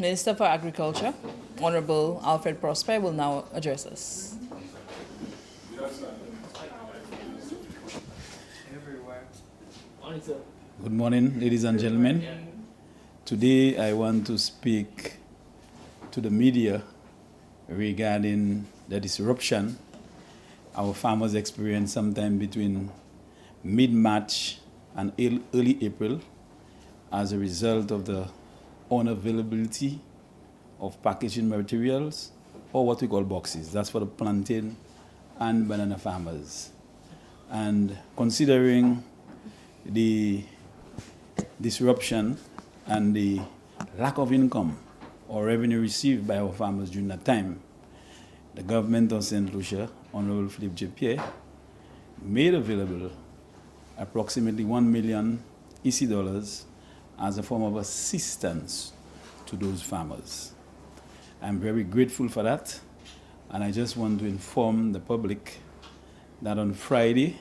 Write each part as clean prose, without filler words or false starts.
Minister for Agriculture, Honorable Alfred Prosper, will now address us. Good morning, ladies and gentlemen. Today I want to speak to the media regarding the disruption our farmers experienced sometime between mid-March and early April as a result of the unavailability of packaging materials, or what we call boxes. That's for the plantain and banana farmers. And considering the disruption and the lack of income or revenue received by our farmers during that time, the government of St. Lucia, Honorable Philippe J. Pierre, made available approximately $1 million EC dollars as a form of assistance to those farmers. I'm very grateful for that, and I just want to inform the public that on Friday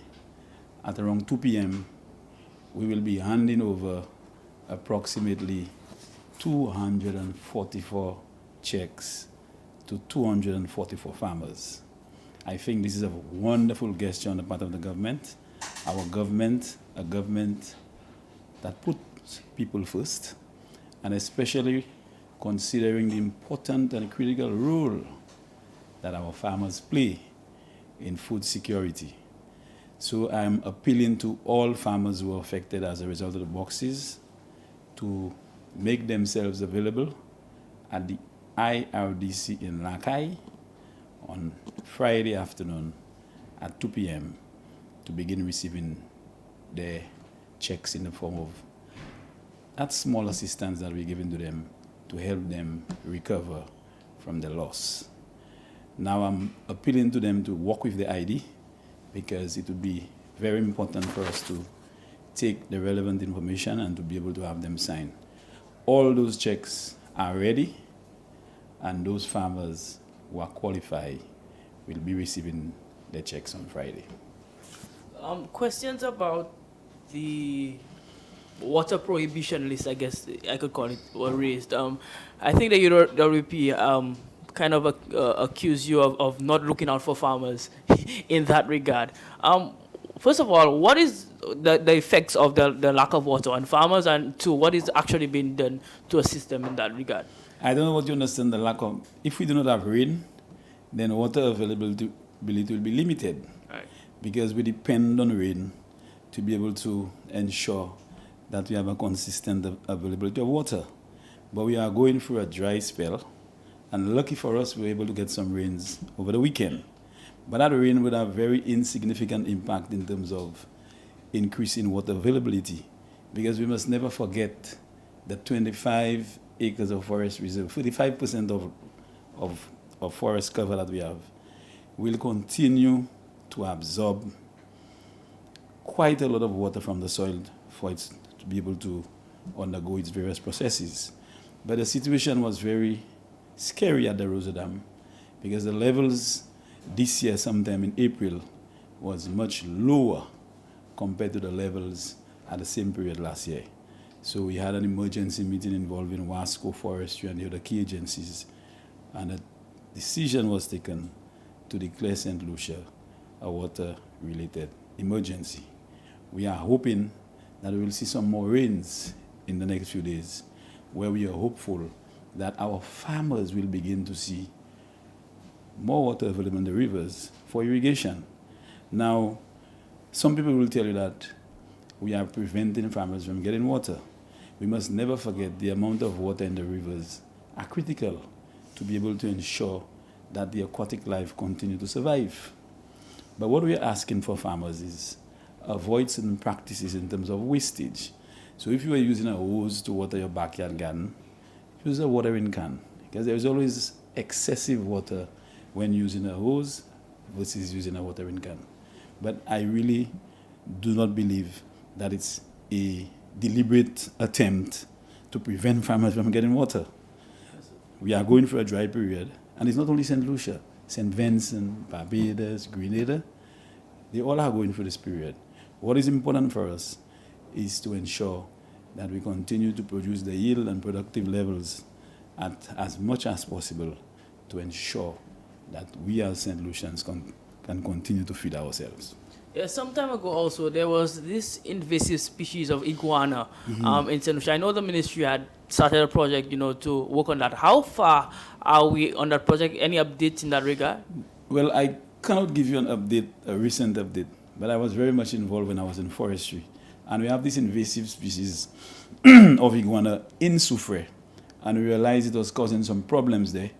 at around 2 p.m. we will be handing over approximately 244 checks to 244 farmers. I think this is a wonderful gesture on the part of the government. Our government, a government that puts people first, and especially considering the important and critical role that our farmers play in food security. So I'm appealing to all farmers who are affected as a result of the boxes to make themselves available at the IRDC in Lakai on Friday afternoon at 2 p.m. to begin receiving their checks in the form of that small assistance that we're giving to them to help them recover from the loss. Now I'm appealing to them to work with the ID, because it would be very important for us to take the relevant information and to be able to have them signed. All those checks are ready, and those farmers who are qualified will be receiving their checks on Friday. Questions about the water prohibition list, I guess I could call it, were raised. I think the UWP kind of accuse you of not looking out for farmers in that regard. First of all, what is the effects of the lack of water on farmers, and two, what is actually being done to assist them in that regard? I don't know what you understand the lack of. If we do not have rain, then water availability will be limited. Right. Because we depend on rain to be able to ensure that we have a consistent availability of water. But we are going through a dry spell, and lucky for us, we were able to get some rains over the weekend. But that rain would have very insignificant impact in terms of increasing water availability, because we must never forget that 25 acres of forest reserve, 45% of forest cover that we have, will continue to absorb quite a lot of water from the soil for it to be able to undergo its various processes. But the situation was very scary at the Rosa Dam, because the levels this year, sometime in April, was much lower compared to the levels at the same period last year. So we had an emergency meeting involving Wasco Forestry and the other key agencies, and a decision was taken to declare St. Lucia a water-related emergency. We are hoping that we will see some more rains in the next few days, where we are hopeful that our farmers will begin to see more water available in the rivers for irrigation. Now, some people will tell you that we are preventing farmers from getting water. We must never forget the amount of water in the rivers are critical to be able to ensure that the aquatic life continue to survive. But what we are asking for farmers is avoid certain practices in terms of wastage. So if you are using a hose to water your backyard garden, use a watering can, because there is always excessive water when using a hose versus using a watering can. But I really do not believe that it's a deliberate attempt to prevent farmers from getting water. We are going through a dry period, and it's not only St. Lucia, St. Vincent, Barbados, Grenada, they all are going through this period. What is important for us is to ensure that we continue to produce the yield and productive levels as much as possible to ensure that we as St. Lucians can continue to feed ourselves. Yeah, some time ago also there was this invasive species of iguana in St. Lucia. I know the ministry had started a project, to work on that. How far are we on that project? Any updates in that regard? Well, I cannot give you an update, a recent update, but I was very much involved when I was in forestry. And we have this invasive species of iguana in Soufrière, and we realized it was causing some problems there.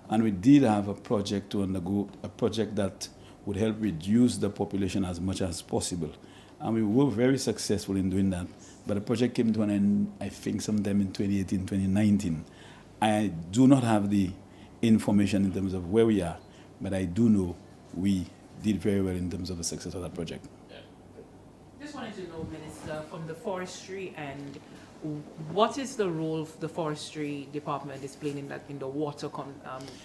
And we did have a project to undergo, a project that would help reduce the population as much as possible. And we were very successful in doing that. But the project came to an end, I think, sometime in 2018, 2019. I do not have the information in terms of where we are, but I do know we did very well in terms of the success of that project. Just wanted to know, Minister, from the forestry end, what is the role the forestry department is playing in the water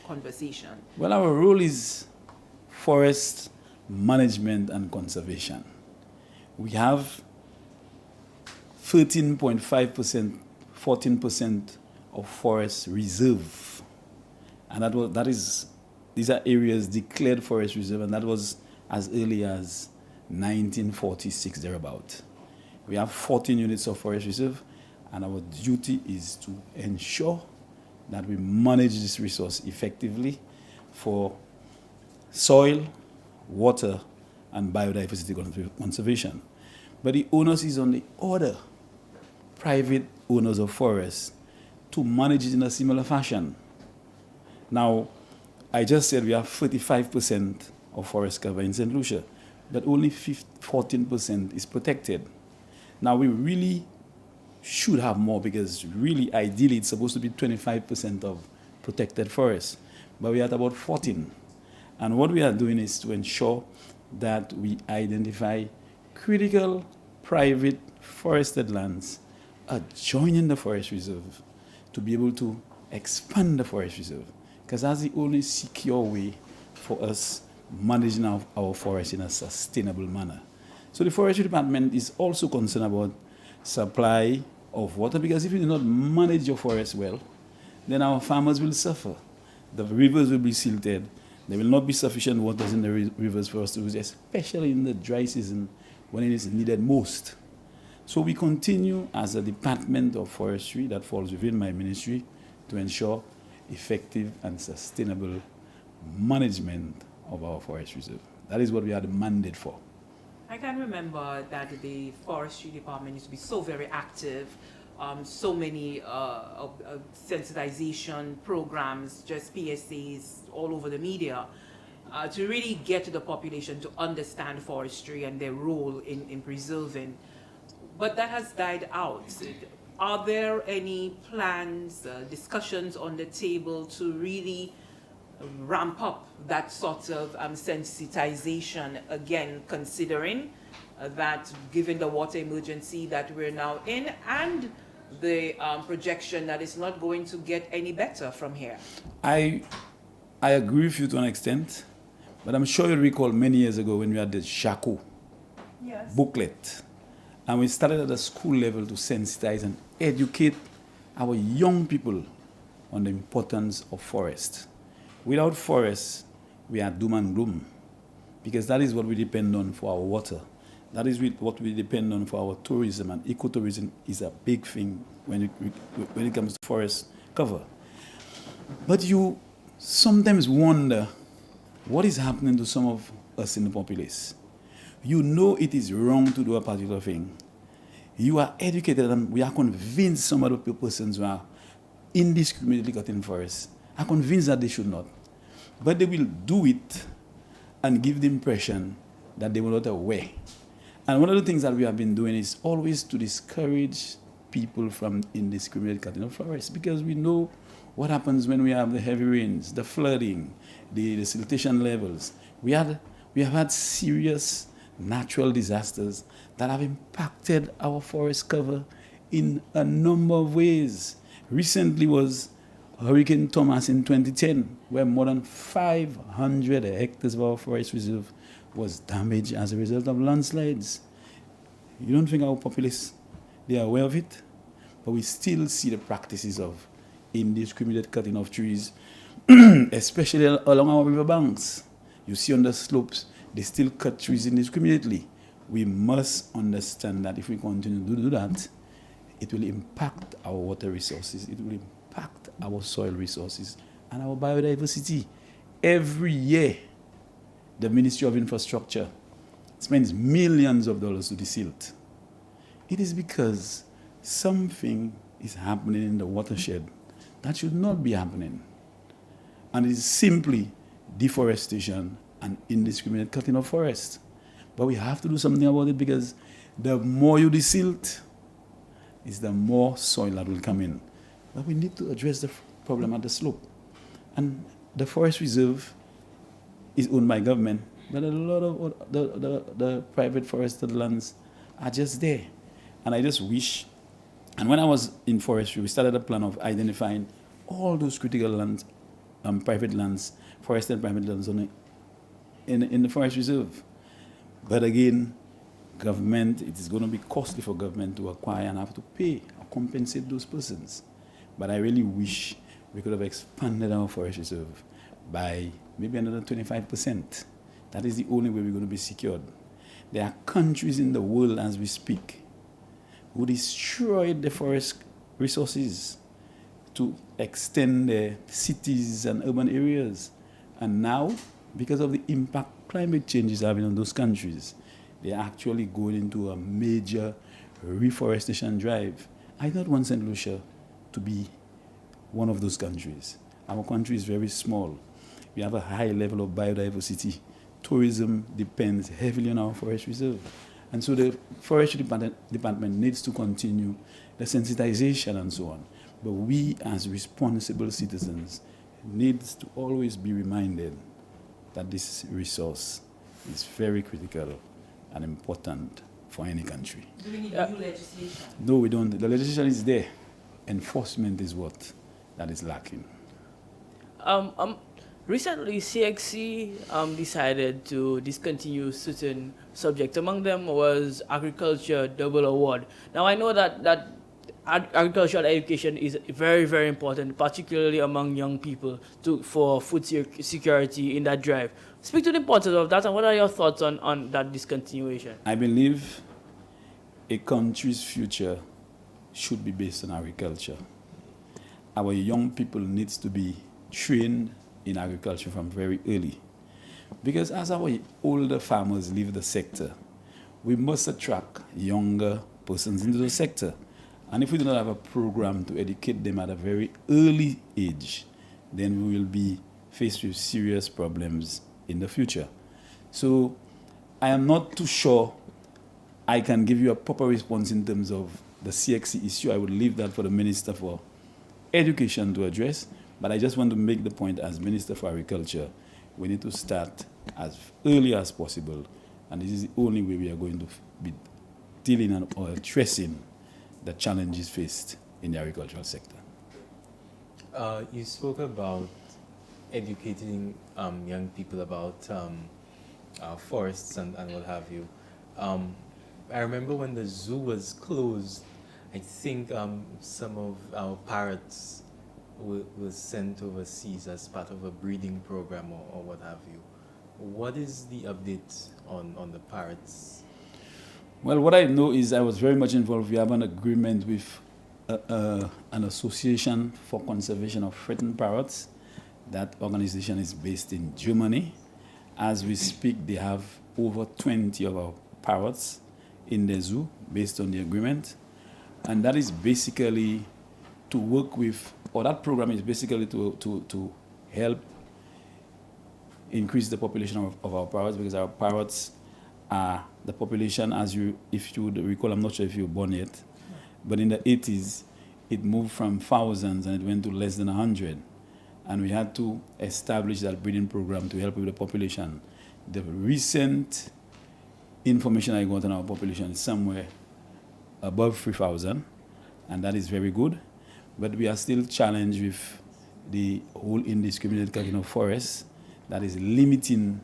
conversation? Well, our role is forest management and conservation. We have 13.5%, 14% of forest reserve. And these are areas declared forest reserve, and that was as early as 1946, thereabout. We have 14 units of forest reserve, and our duty is to ensure that we manage this resource effectively for soil, water, and biodiversity conservation. But the onus is on the other private owners of forests to manage it in a similar fashion. Now, I just said we have 35% of forest cover in St. Lucia, but only 14% is protected. Now, we really should have more, because really, ideally, it's supposed to be 25% of protected forests, but we're at about 14. And what we are doing is to ensure that we identify critical private forested lands adjoining the forest reserve to be able to expand the forest reserve, because that's the only secure way for us managing our forests in a sustainable manner. So the forestry department is also concerned about supply of water, because if you do not manage your forest well, then our farmers will suffer. The rivers will be silted. There will not be sufficient waters in the rivers for us to use, especially in the dry season when it is needed most. So we continue as a department of forestry that falls within my ministry to ensure effective and sustainable management of our forest reserve. That is what we are the mandate for. I can remember that the forestry department used to be so very active, so many sensitization programs, just PSAs all over the media, to really get to the population to understand forestry and their role in preserving. But that has died out. Are there any plans, discussions on the table to really ramp up that sort of sensitization again, considering that given the water emergency that we're now in and the projection that it's not going to get any better from here? I agree with you to an extent, but I'm sure you recall many years ago when we had the JACO booklet, and we started at the school level to sensitize and educate our young people on the importance of forest. Without forests, we are doom and gloom, because that is what we depend on for our water. That is what we depend on for our tourism, and ecotourism is a big thing when it comes to forest cover. But you sometimes wonder what is happening to some of us in the populace. You know it is wrong to do a particular thing. You are educated, and we are convinced some of the persons who are indiscriminately cutting forests are convinced that they should not. But they will do it and give the impression that they were not aware. And one of the things that we have been doing is always to discourage people from indiscriminate cutting of forests, because we know what happens when we have the heavy rains, the flooding, the siltation levels. We have had serious natural disasters that have impacted our forest cover in a number of ways. Recently was Hurricane Thomas in 2010, where more than 500 hectares of our forest reserve was damaged as a result of landslides. You don't think our populace, they are aware of it? But we still see the practices of indiscriminate cutting of trees, especially along our riverbanks. You see on the slopes, they still cut trees indiscriminately. We must understand that if we continue to do that, it will impact our water resources, it will impact our soil resources and our biodiversity. Every year, the Ministry of Infrastructure spends millions of dollars to desilt. It is because something is happening in the watershed that should not be happening. And it is simply deforestation and indiscriminate cutting of forests. But we have to do something about it because the more you desilt, is the more soil that will come in. But we need to address the problem at the slope. And the forest reserve is owned by government, but a lot of the private forested lands are just there. And I just wish, and when I was in forestry, we started a plan of identifying all those critical lands, private lands, forested private lands in the forest reserve. But again, government, it is going to be costly for government to acquire and have to pay or compensate those persons. But I really wish we could have expanded our forest reserve by maybe another 25%. That is the only way we're going to be secured. There are countries in the world as we speak who destroyed the forest resources to extend their cities and urban areas. And now, because of the impact climate change is having on those countries, they are actually going into a major reforestation drive. I don't want St. Lucia to be one of those countries. Our country is very small. We have a high level of biodiversity. Tourism depends heavily on our forest reserve. And so the forestry department needs to continue the sensitization and so on. But we as responsible citizens needs to always be reminded that this resource is very critical and important for any country. Do we need new legislation? No, we don't. The legislation is there. Enforcement is what that is lacking. Recently, CXC decided to discontinue certain subjects. Among them was agriculture double award. Now, I know that agricultural education is very, very important, particularly among young people for food security in that drive. Speak to the importance of that, and what are your thoughts on that discontinuation? I believe a country's future should be based on agriculture. Our young people needs to be trained in agriculture from very early. Because as our older farmers leave the sector, we must attract younger persons into the sector. And if we do not have a program to educate them at a very early age, then we will be faced with serious problems in the future. So I am not too sure I can give you a proper response in terms of the CXC issue. I would leave that for the Minister for Education to address. But I just want to make the point as Minister for Agriculture, we need to start as early as possible. And this is the only way we are going to be dealing or addressing the challenges faced in the agricultural sector. You spoke about educating young people about forests and what have you. I remember when the zoo was closed, I think some of our parrots was sent overseas as part of a breeding program or what have you. What is the update on the parrots? Well, what I know is I was very much involved. We have an agreement with an association for conservation of threatened parrots. That organization is based in Germany. As we speak, they have over 20 of our parrots in the zoo based on the agreement. And that is basically to work with, or that program is basically to help increase the population of our parrots, because our parrots are the population, if you would recall, I'm not sure if you were born yet, but in the 80s, it moved from thousands and it went to less than 100. And we had to establish that breeding program to help with the population. The recent information I got on our population is somewhere above 3,000, and that is very good. But we are still challenged with the whole indiscriminate cutting of forests that is limiting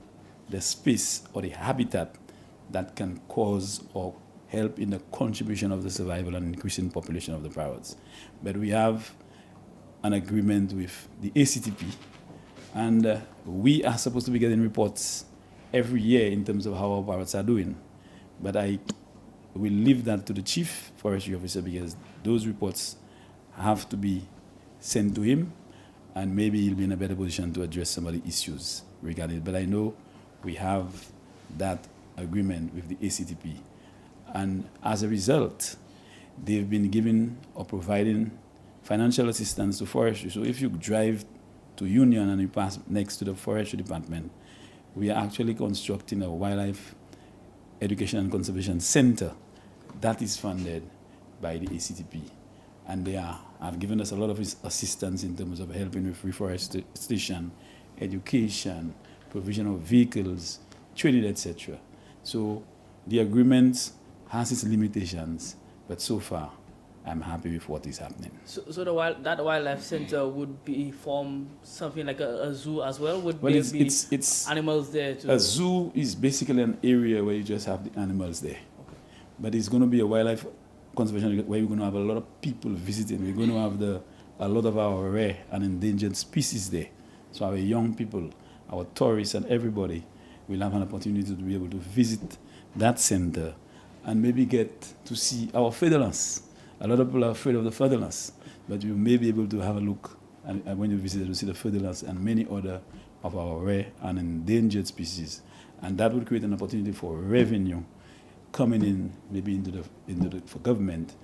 the space or the habitat that can cause or help in the contribution of the survival and increasing population of the parrots. But we have an agreement with the ACTP, and we are supposed to be getting reports every year in terms of how our parrots are doing. But I will leave that to the chief forestry officer, because those reports have to be sent to him, and maybe he'll be in a better position to address some of the issues regarding it. But I know we have that agreement with the ACTP. And as a result, they've been giving or providing financial assistance to forestry. So if you drive to Union and you pass next to the forestry department, we are actually constructing a wildlife education and conservation center that is funded by the ACTP. And they have given us a lot of assistance in terms of helping with reforestation, education, provision of vehicles, training, etc. So the agreement has its limitations, but so far I'm happy with what is happening. So that wildlife center would be from something like a zoo as well? Would Well, there it's, be it's animals there too? a zoo is basically an area where you just have the animals there. But it's going to be a wildlife conservation where we're going to have a lot of people visiting. We're going to have a lot of our rare and endangered species there. So our young people, our tourists and everybody will have an opportunity to be able to visit that center and maybe get to see our feathers. A lot of people are afraid of the feathers, but you may be able to have a look, and when you visit to see the feathers and many other of our rare and endangered species. And that would create an opportunity for revenue coming in, maybe for government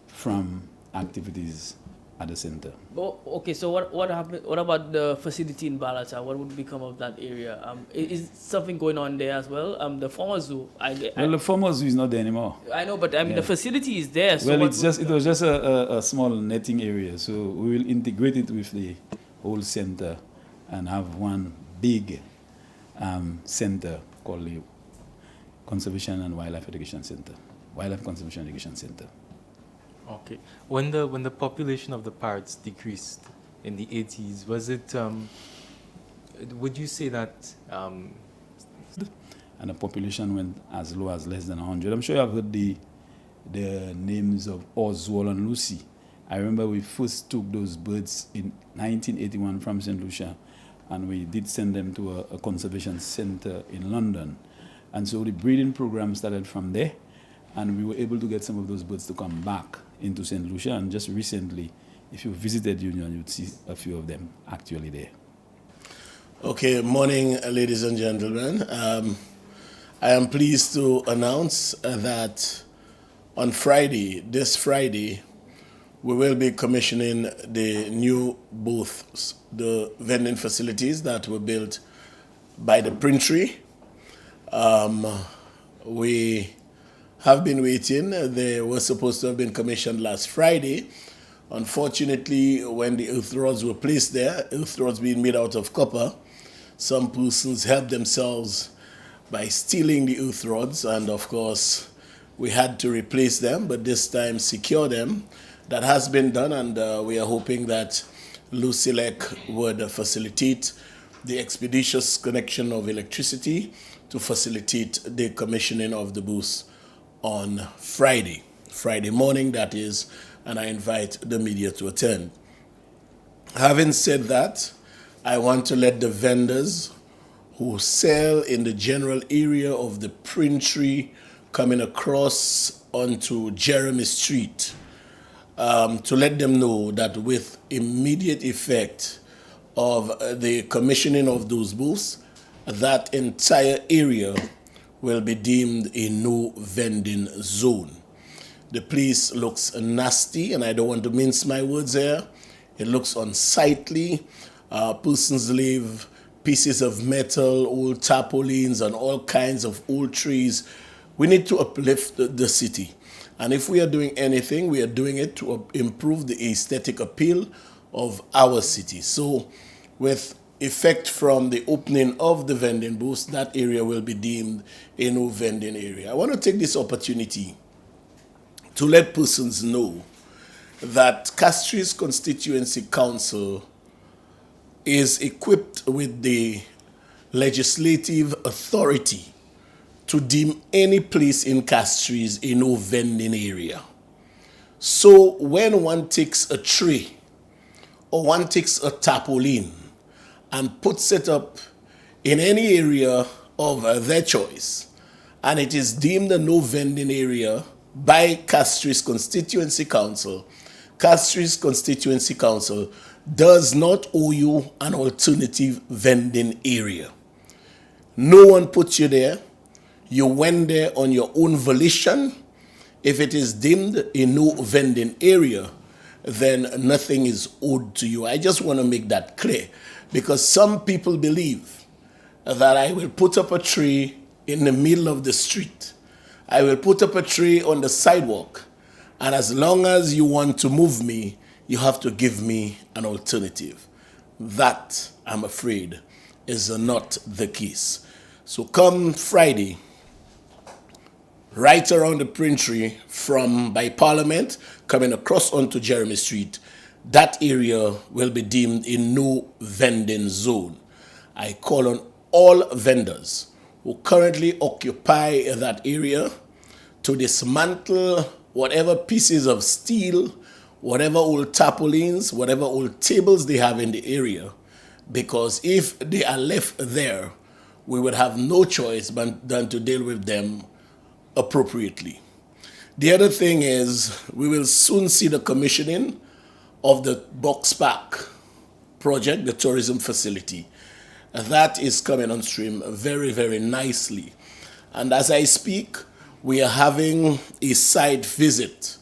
from activities at the center. Oh, okay, so what happened? What about the facility in Balata? What would become of that area? Is something going on there as well? The former zoo. Well, the former zoo is not there anymore. I know, but I mean Yeah. the facility is there. So Well, what it was just a small netting area, so we will integrate it with the whole center and have one big center called the Conservation and Wildlife Education Center, Wildlife Conservation Education Center. Okay. When the population of the parrots decreased in the 80s, was it? Would you say that? And the population went as low as less than 100. I'm sure you have heard the names of Oswald and Lucy. I remember we first took those birds in 1981 from St. Lucia, and we did send them to a conservation center in London. And so the breeding program started from there, and we were able to get some of those birds to come back into St. Lucia. And just recently, if you visited Union, you'd see a few of them actually there. Okay, morning, ladies and gentlemen. I am pleased to announce that on Friday, this Friday, we will be commissioning the new booths, the vending facilities that were built by the Printry. We have been waiting. They were supposed to have been commissioned last Friday. Unfortunately, when the earth rods were placed there, earth rods being made out of copper, some persons helped themselves by stealing the earth rods, and of course, we had to replace them, but this time secure them. That has been done, and we are hoping that Lucilec would facilitate the expeditious connection of electricity to facilitate the commissioning of the booths on Friday morning, that is, and I invite the media to attend. Having said that, I want to let the vendors who sell in the general area of the Printry coming across onto Jeremy Street, to let them know that with immediate effect of the commissioning of those booths, that entire area will be deemed a no vending zone. The place looks nasty, and I don't want to mince my words here. It looks unsightly. Persons leave pieces of metal, old tarpaulins, and all kinds of old trees. We need to uplift the city. And if we are doing anything, we are doing it to improve the aesthetic appeal of our city. So with effect from the opening of the vending booths, that area will be deemed a no vending area. I want to take this opportunity to let persons know that Castries Constituency Council is equipped with the legislative authority to deem any place in Castries a no vending area. So when one takes a tray or one takes a tarpaulin and puts it up in any area of their choice, and it is deemed a no vending area by Castries Constituency Council, Castries Constituency Council does not owe you an alternative vending area. No one put you there. You went there on your own volition. If it is deemed a no vending area, then nothing is owed to you. I just want to make that clear, because some people believe that I will put up a tree in the middle of the street. I will put up a tree on the sidewalk, and as long as you want to move me, you have to give me an alternative. That, I'm afraid, is not the case. So come Friday, right around the Print Tree from by Parliament, coming across onto Jeremy Street, that area will be deemed a no vending zone. I call on all vendors who currently occupy that area to dismantle whatever pieces of steel, whatever old tarpaulins, whatever old tables they have in the area, because if they are left there, we would have no choice but than to deal with them appropriately. The other thing is we will soon see the commissioning of the Box Park project, the tourism facility. That is coming on stream very, very nicely. And as I speak, we are having a site visit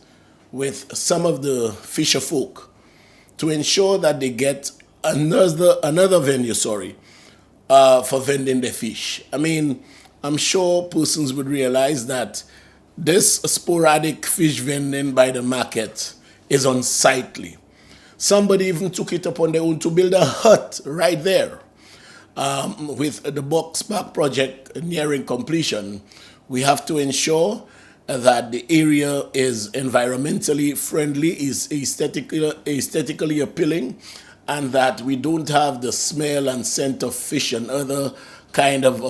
with some of the fisher folk to ensure that they get another venue, for vending their fish. I mean, I'm sure persons would realize that this sporadic fish vending by the market is unsightly. Somebody even took it upon their own to build a hut right there. With the Box Park project nearing completion, we have to ensure that the area is environmentally friendly, is aesthetically appealing, and that we don't have the smell and scent of fish and other kind of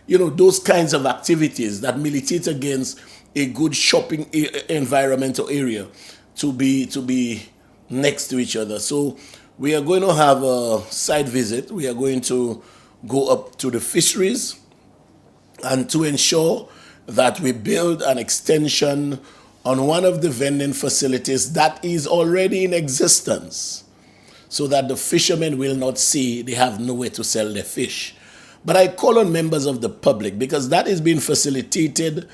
those kinds of activities that militate against a good shopping environmental area to be next to each other. So we are going to have a site visit. We are going to go up to the fisheries and to ensure that we build an extension on one of the vending facilities that is already in existence, so that the fishermen will not see they have nowhere to sell their fish. But I call on members of the public, because that is being facilitated,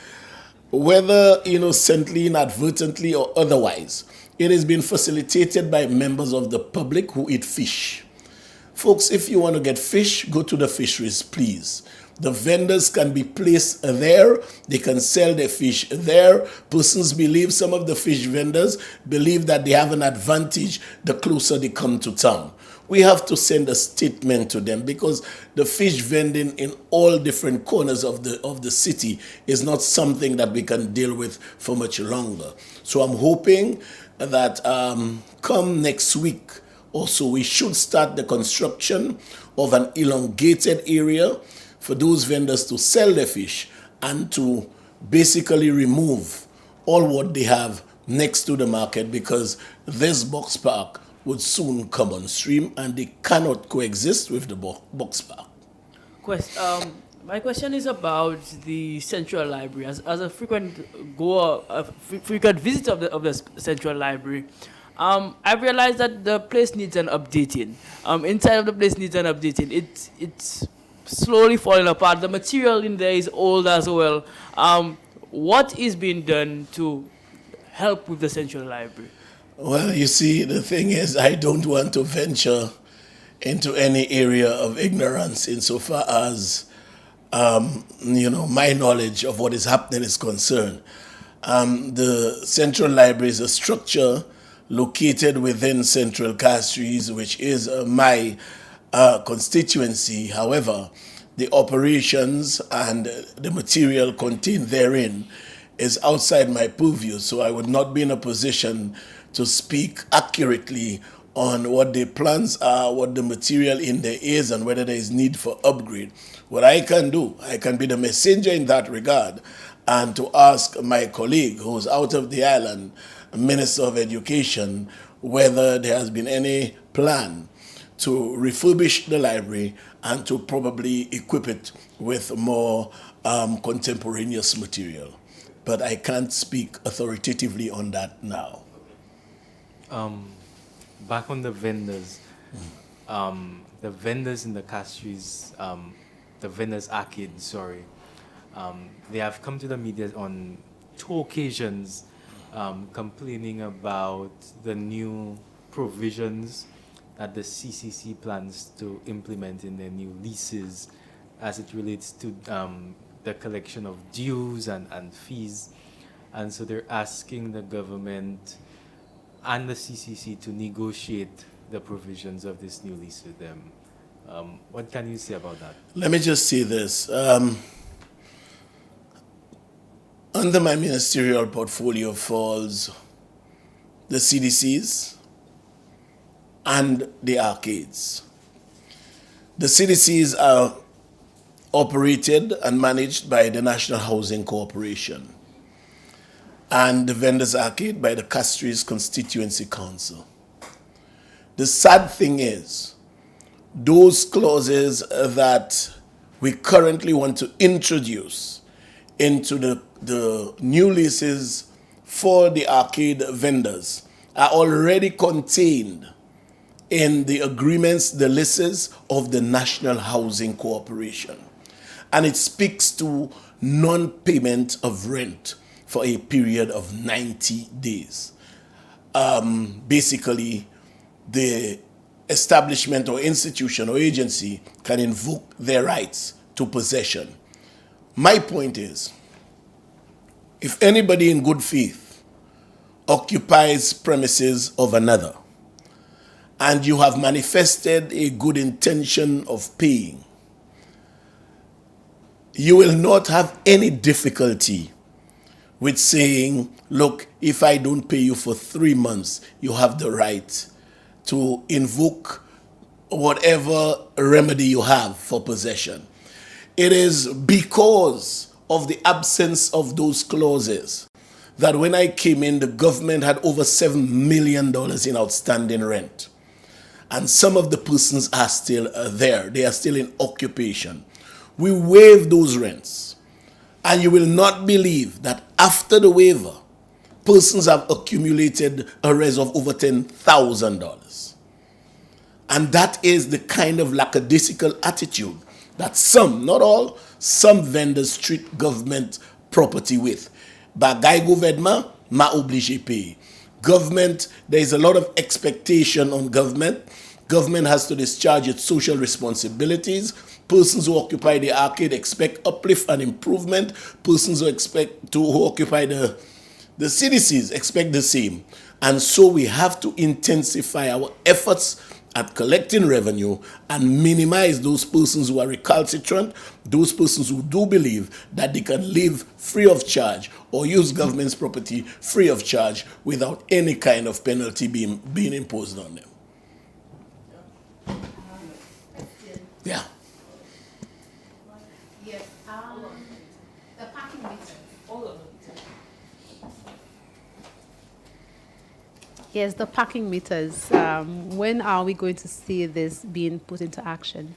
whether innocently, inadvertently, or otherwise. It is being facilitated by members of the public who eat fish. Folks, if you want to get fish, go to the fisheries, please. The vendors can be placed there. They can sell their fish there. Persons believe, some of the fish vendors believe that they have an advantage the closer they come to town. We have to send a statement to them, because the fish vending in all different corners of the city is not something that we can deal with for much longer. So I'm hoping that come next week also we should start the construction of an elongated area for those vendors to sell their fish and to basically remove all what they have next to the market, because this Box Park would soon come on stream and they cannot coexist with the Box Park. My question is about the Central Library. As a frequent goer, frequent visitor of the Central Library, I've realized that the place needs an updating. Inside of the place needs an updating. It's slowly falling apart. The material in there is old as well. What is being done to help with the Central Library? Well, you see, the thing is, I don't want to venture into any area of ignorance insofar as, my knowledge of what is happening is concerned. The Central Library is a structure located within Central Castries, which is my constituency. However, the operations and the material contained therein is outside my purview, so I would not be in a position to speak accurately on what the plans are, what the material in there is, and whether there is need for upgrade. What I can do, I can be the messenger in that regard, and to ask my colleague who's out of the island, Minister of Education, whether there has been any plan to refurbish the library and to probably equip it with more contemporaneous material. But I can't speak authoritatively on that now. Back on the vendors, the vendors in the Castries, the vendors arcade, sorry, they have come to the media on 2 occasions complaining about the new provisions that the CCC plans to implement in their new leases as it relates to the collection of dues and fees. And so they're asking the government and the CCC to negotiate the provisions of this new lease with them. What can you say about that? Let me just say this. Under my ministerial portfolio falls the CDCs and the arcades. The CDCs are operated and managed by the National Housing Corporation, and the Vendors Arcade by the Castries Constituency Council. The sad thing is, those clauses that we currently want to introduce into the new leases for the arcade vendors are already contained in the agreements, the leases of the National Housing Corporation. And it speaks to non-payment of rent for a period of 90 days. Basically, the establishment or institution or agency can invoke their rights to possession. My point is, if anybody in good faith occupies premises of another, and you have manifested a good intention of paying, you will not have any difficulty with saying, look, if I don't pay you for 3 months, you have the right to invoke whatever remedy you have for possession. It is because of the absence of those clauses that when I came in, the government had over $7 million in outstanding rent. And some of the persons are still there. They are still in occupation. We waive those rents. And you will not believe that after the waiver, persons have accumulated arrears of over $10,000. And that is the kind of lackadaisical attitude that some, not all, some vendors treat government property with. Bagay gouvernement, ma obligé payer. Government, there is a lot of expectation on government. Government has to discharge its social responsibilities. Persons who occupy the arcade expect uplift and improvement. Persons who occupy the CDCs expect the same. And so we have to intensify our efforts at collecting revenue and minimize those persons who are recalcitrant, those persons who do believe that they can live free of charge or use government's property free of charge without any kind of penalty being imposed on them. Yeah. Yes, the parking meters. Yes, the parking meters. When are we going to see this being put into action?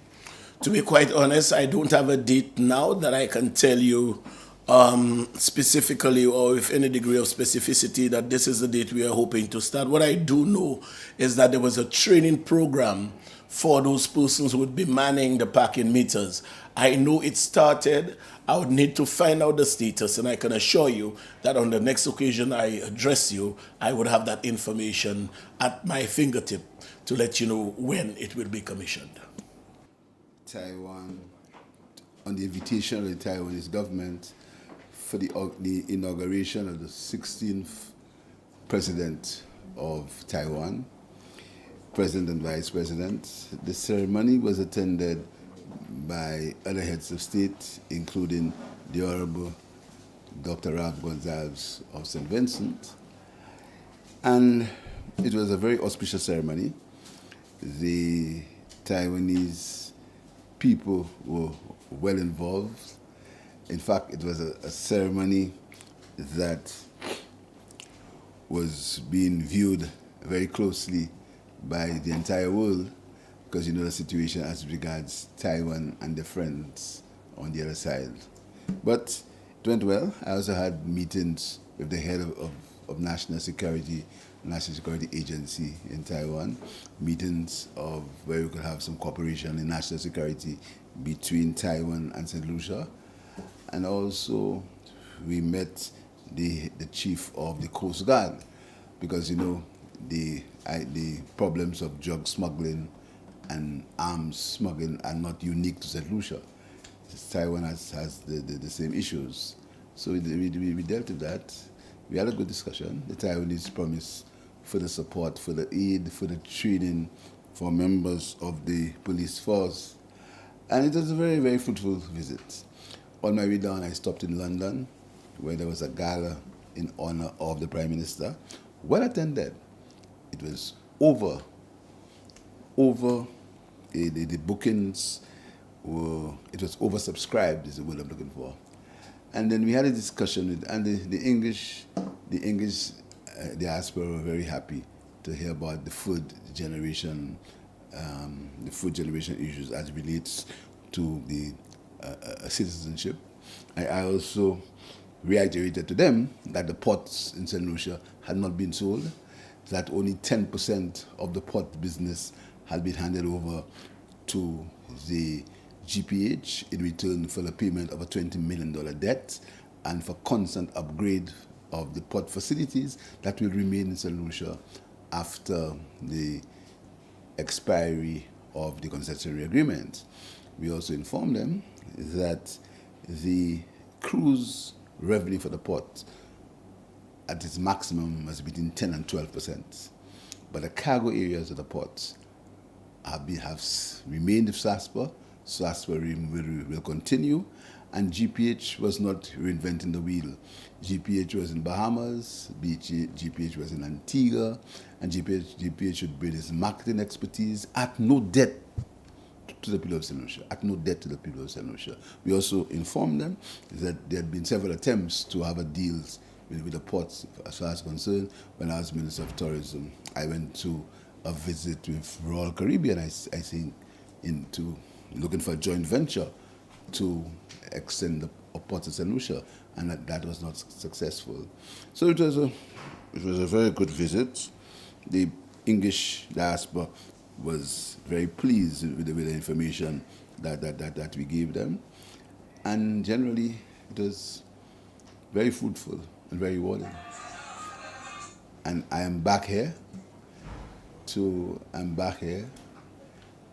To be quite honest, I don't have a date now that I can tell you specifically or with any degree of specificity that this is the date we are hoping to start. What I do know is that there was a training program for those persons who would be manning the parking meters. I know it started. I would need to find out the status, and I can assure you that on the next occasion I address you, I would have that information at my fingertip to let you know when it will be commissioned. Taiwan, on the invitation of the Taiwanese government for the inauguration of the 16th President of Taiwan, President and Vice President. The ceremony was attended by other heads of state, including the Honorable Dr. Ralph Gonzalez of St. Vincent. And it was a very auspicious ceremony. The Taiwanese people were well involved. In fact, it was a ceremony that was being viewed very closely by the entire world, because you know the situation as regards Taiwan and their friends on the other side. But it went well. I also had meetings with the head of National Security Agency in Taiwan, meetings of where we could have some cooperation in national security between Taiwan and St. Lucia. And also we met the chief of the Coast Guard, because you know the problems of drug smuggling and arms smuggling are not unique to St. Lucia. Taiwan has the same issues. So we dealt with that. We had a good discussion. The Taiwanese promised for the support, for the aid, for the training for members of the police force. And it was a very, very fruitful visit. On my way down, I stopped in London, where there was a gala in honor of the Prime Minister. Well attended. It was over. The bookings it was oversubscribed, is the word I'm looking for. And then we had a discussion with, and the English diaspora were very happy to hear about the food generation issues as it relates to the citizenship. I also reiterated to them that the ports in St. Lucia had not been sold, that only 10% of the port business had been handed over to the GPH in return for the payment of a $20 million debt and for constant upgrade of the port facilities that will remain in St. Lucia after the expiry of the concessionary agreement. We also informed them that the cruise revenue for the port at its maximum was between 10 and 12%. But the cargo areas of the port have remained with SASPA. SASPA will continue, and GPH was not reinventing the wheel. GPH was in Bahamas, GPH was in Antigua, and GPH should bring its marketing expertise at no debt to the people of St. Lucia, at no debt to the people of St. Lucia. We also informed them that there had been several attempts to have a deals with the ports as far as concerned. When I was Minister of Tourism, I went to a visit with Royal Caribbean, I think, into looking for a joint venture to extend the port to St. Lucia, and that was not successful. So it was a very good visit. The English diaspora was very pleased with the information that we gave them, and generally it was very fruitful and very rewarding. And I am back here.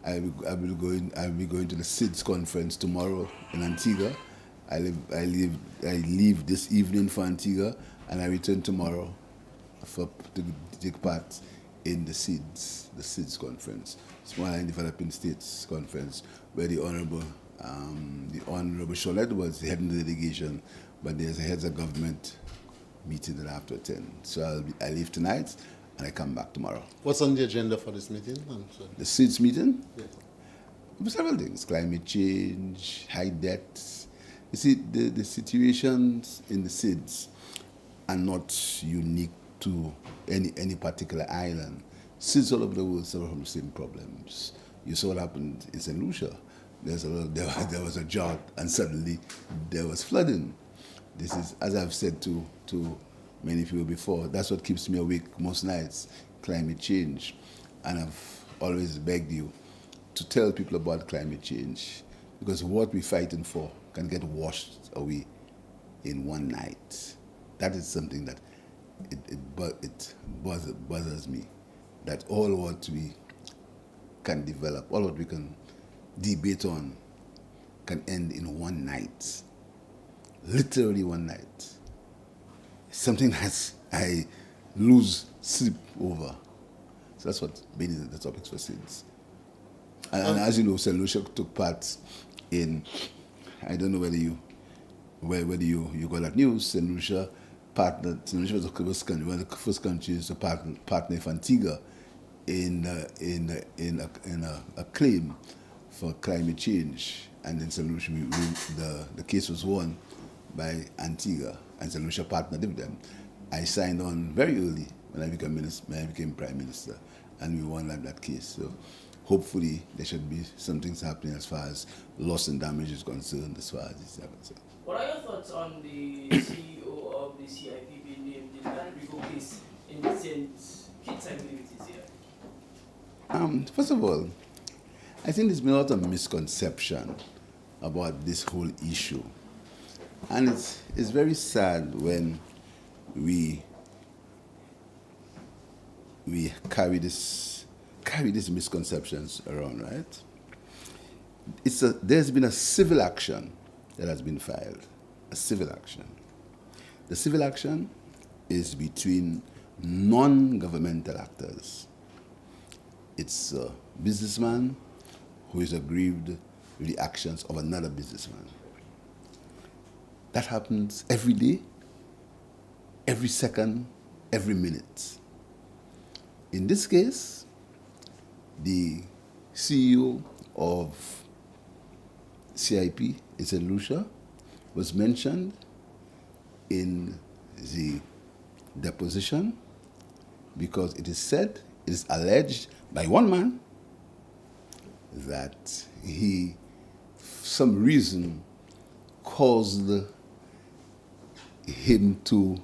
I'll be going to the SIDS conference tomorrow in Antigua. I leave this evening for Antigua, and I return tomorrow to take part in the SIDS conference, Small and Developing States Conference, where the Honorable Cholet was heading the delegation, but there's a heads of government meeting that I have to attend. So I leave tonight, and I come back tomorrow. What's on the agenda for this meeting? The SIDS meeting? Yeah. Several things: climate change, high debt. You see, the situations in the SIDS are not unique to any particular island. SIDS all over the world suffer from the same problems. You saw what happened in St. Lucia. There was a drought, and suddenly there was flooding. This is, as I've said to many people before, that's what keeps me awake most nights, climate change. And I've always begged you to tell people about climate change, because what we're fighting for can get washed away in one night. That is something that it bothers me, that all what we can develop, all what we can debate on can end in one night. Literally one night. Something that I lose sleep over. So that's what made the topics for SIDS. And as you know, St. Lucia took part in, I don't know whether you got that news. St. Lucia was one of the first countries to partner with Antigua in a claim for climate change. And then St. Lucia, the case was won by Antigua, and St. Lucia partnered with them. I signed on very early when I became Prime Minister, and we won that case. So hopefully there should be some things happening as far as loss and damage is concerned, as far as this is concerned. What are your thoughts on the CEO of the CIP being named in that RICO case in St. Kitts, I believe it is here? First of all, I think there's been a lot of misconception about this whole issue. And it's very sad when we carry these misconceptions around, right? There's been a civil action that has been filed, a civil action. The civil action is between non-governmental actors. It's a businessman who is aggrieved with the actions of another businessman. That happens every day, every second, every minute. In this case, the CEO of CIP in St. Lucia was mentioned in the deposition because it is alleged by one man that he, for some reason, caused him to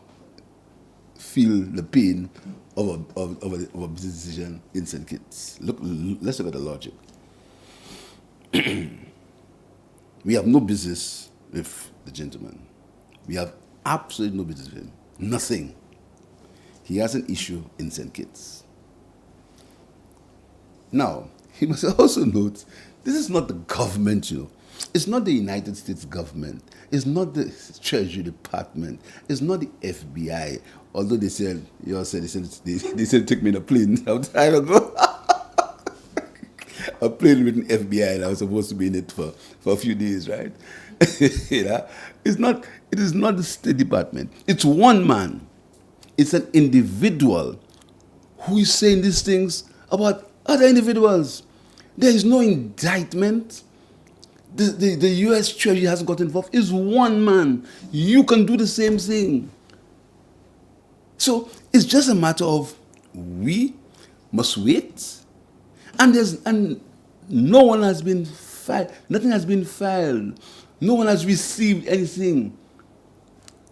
feel the pain of a business decision in St. Kitts. Let's look at the logic. We have no business with the gentleman. We have absolutely no business with him. Nothing. He has an issue in St. Kitts. Now, he must also note, this is not the government, It's not the United States government. It's not the Treasury Department. It's not the FBI. Although they said take me in a plane some time ago. A plane with an FBI, and I was supposed to be in it for a few days, right? It is not the State Department. It's one man. It's an individual who is saying these things about other individuals. There is no indictment. The U.S. Treasury hasn't got involved. It's one man. You can do the same thing. So it's just a matter of we must wait, and no one has been filed. Nothing has been filed. No one has received anything.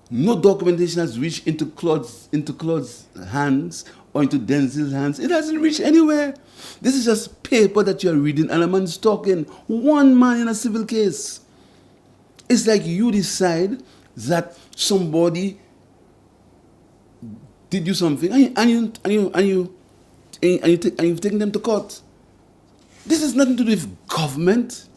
No documentation has reached into Claude's hands or into Denzil's hands. It hasn't reached anywhere. This is just paper that you're reading and a man's talking. One man in a civil case. It's like you decide that somebody did you something and you've taken them to court. This has nothing to do with government.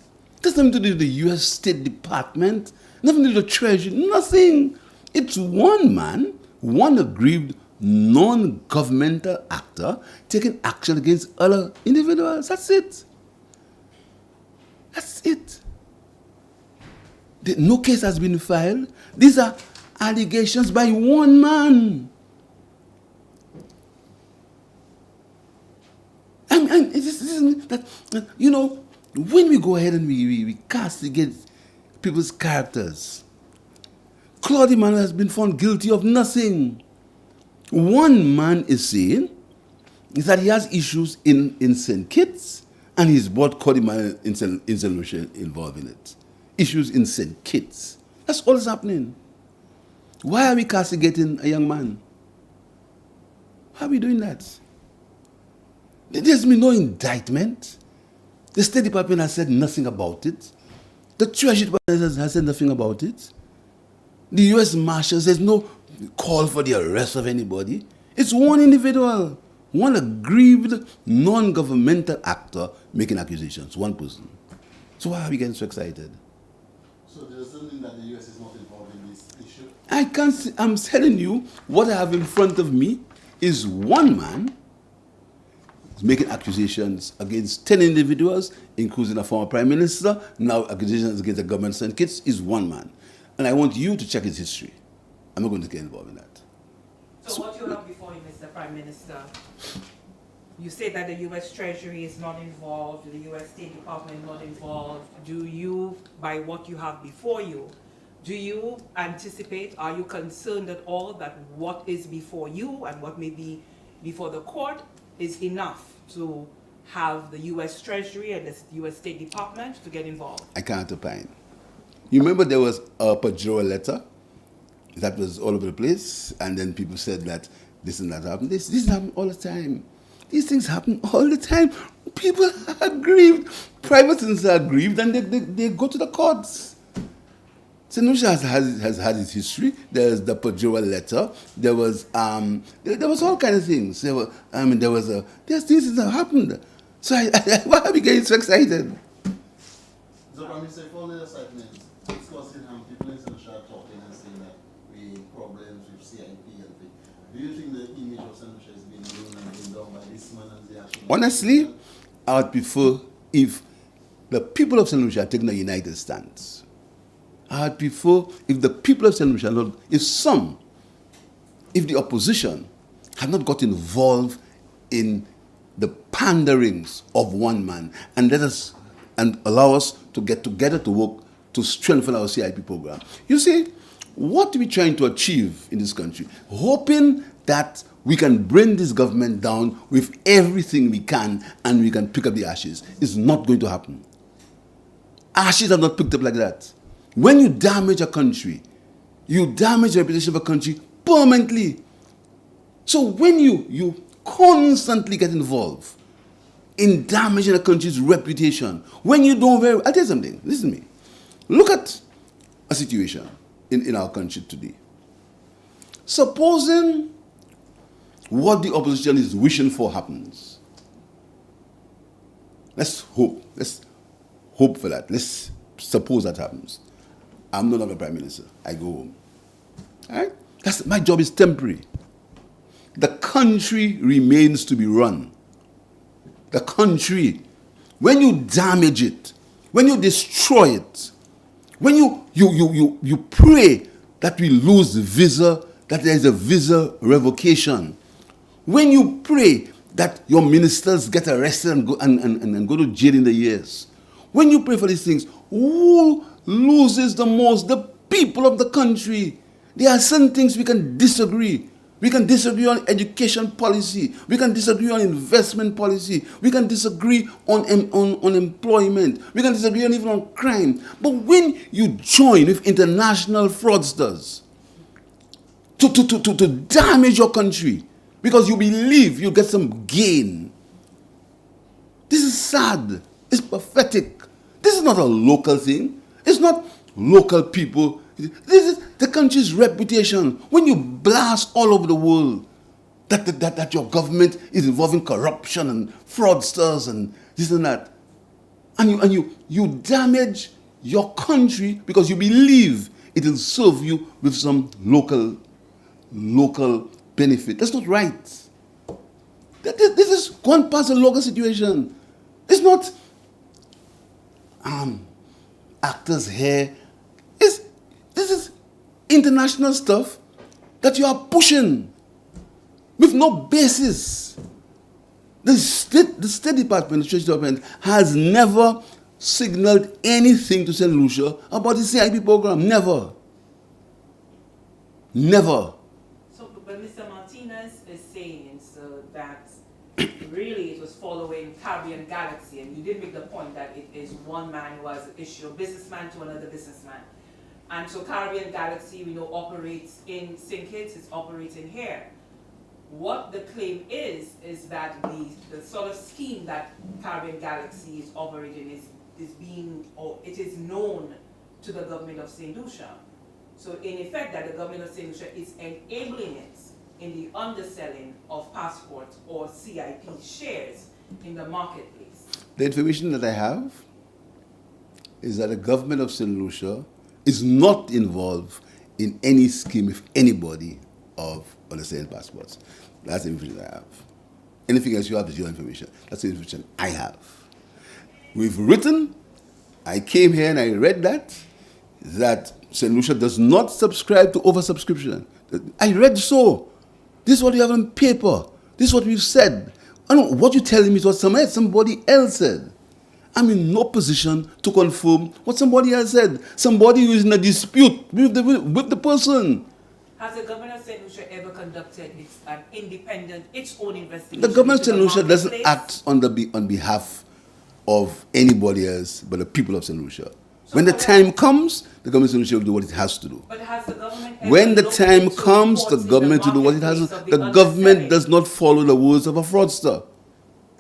This has nothing to do with the U.S. State Department. Nothing to do with the Treasury. Nothing. It's one man, one aggrieved non-governmental actor taking action against other individuals. That's it. That's it. No case has been filed. These are allegations by one man. And when we go ahead and we castigate people's characters, Claude Emmanuel has been found guilty of nothing. One man is saying is that he has issues in St. Kitts and he's brought Claude Emmanuel in St. Lucia involved in it. Issues in St. Kitts. That's all that's happening. Why are we castigating a young man? Why are we doing that? There's been no indictment. The State Department has said nothing about it. The Treasury Department has said nothing about it. The U.S. Marshals, there's no call for the arrest of anybody. It's one individual, one aggrieved, non-governmental actor making accusations, one person. So why are we getting so excited? So does that mean that the U.S. is not involved in this issue? I can't see, I'm telling you, what I have in front of me is one man making accusations against 10 individuals, including a former prime minister. Now accusations against the government of St. Kitts is one man. And I want you to check his history. I'm not going to get involved in that. So what you have before you, Mr. Prime Minister, you say that the U.S. Treasury is not involved, the U.S. State Department not involved. Do you, by what you have before you, do you anticipate, are you concerned at all that what is before you and what may be before the court is enough to have the U.S. Treasury and the U.S. State Department to get involved? I can't opine. You remember there was a Pajero letter that was all over the place, and then people said that this and that happened. This happen all the time. These things happen all the time. People are grieved. Private citizens are grieved, and they go to the courts. St. Lucia has had its history. There's the Pajero letter. There was all kinds of things. There's things that happened. So why are we getting so excited? So, Prime Minister, if all the excitement is causing people in St. Lucia are talking and saying that we problems with CIP and things, do you think the image of St. Lucia is being ruined and being done by this man and the action? Honestly, I would prefer if the people of St. Lucia had taken a united stance. I would prefer if the people of St. Lucia, if the opposition had not got involved in the panderings of one man and allow us to get together to work to strengthen our CIP program. You see, what we're trying to achieve in this country, hoping that we can bring this government down with everything we can and we can pick up the ashes, is not going to happen. Ashes are not picked up like that. When you damage a country, you damage the reputation of a country permanently. So when you constantly get involved in damaging a country's reputation, when you don't very well, I'll tell you something, listen to me. Look at a situation in our country today. Supposing what the opposition is wishing for happens. Let's hope for that. Let's suppose that happens. I'm no longer Prime Minister. I go home. All right? My job is temporary. The country remains to be run. The country, when you damage it, when you destroy it, when you pray that we lose the visa, that there is a visa revocation, when you pray that your ministers get arrested and go to jail in the years, when you pray for these things, who loses the most? The people of the country. There are certain things we can disagree. We can disagree on education policy. We can disagree on investment policy. We can disagree on employment. We can disagree even on crime. But when you join with international fraudsters to damage your country because you believe you'll get some gain, this is sad. It's pathetic. This is not a local thing. It's not local people. This is the country's reputation. When you blast all over the world that your government is involved in corruption and fraudsters and this and that, and you damage your country because you believe it will serve you with some local benefit. That's not right. This is gone past the local situation. It's not actors here. This is international stuff that you are pushing with no basis. The State Department, the Treasury Department, has never signaled anything to St. Lucia about the CIP program. Never. Never. So, but Mr. Martinez is saying that really it was following Caribbean Galaxy, and you did make the point that it is one man who has issued a businessman to another businessman. And so Caribbean Galaxy, we know, operates in St. Kitts, it's operating here. What the claim is that the sort of scheme that Caribbean Galaxy is operating it is known to the government of St. Lucia. So in effect, that the government of St. Lucia is enabling it in the underselling of passports or CIP shares in the marketplace. The information that I have is that the government of St. Lucia is not involved in any scheme with anybody of underselling passports. That's the information I have. Anything else you have is your information. That's the information I have. We've written, I came here and I read that St. Lucia does not subscribe to oversubscription. I read so. This is what you have on paper. This is what we've said. I don't know what you're telling me is what somebody else said. I'm in no position to confirm what somebody else said. Somebody who is in a dispute with the person. Has the government of St. Lucia ever conducted its own investigation? The government of into St. the Lucia doesn't marketplace? act on behalf of anybody else but the people of St. Lucia. When the time comes, the government of St. Lucia will do what it has to do. But has the government ever When the looked time into comes, the reports in government will do what it has to marketplace do. of The government underselling? does not follow the words of a fraudster.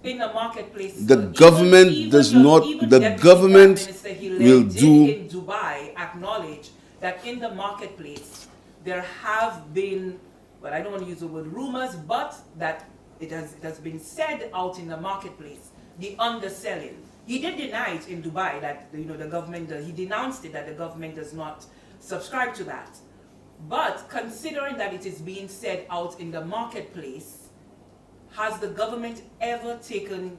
In the marketplace. The even- government even does your- not- even the Deputy government Prime Minister will Hillel did do- in Dubai acknowledge that in the marketplace there have been, well, I don't want to use the word rumors, but that it has been said out in the marketplace, the underselling. He did deny it in Dubai that the government, he denounced it that the government does not subscribe to that. But considering that it is being said out in the marketplace, has the government ever taken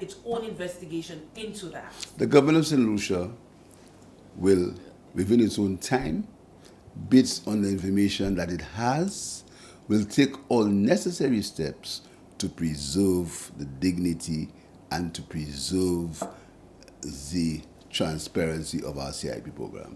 its own investigation into that? The government of St. Lucia will, within its own time, based on the information that it has, will take all necessary steps to preserve the dignity and to preserve the transparency of our CIP program.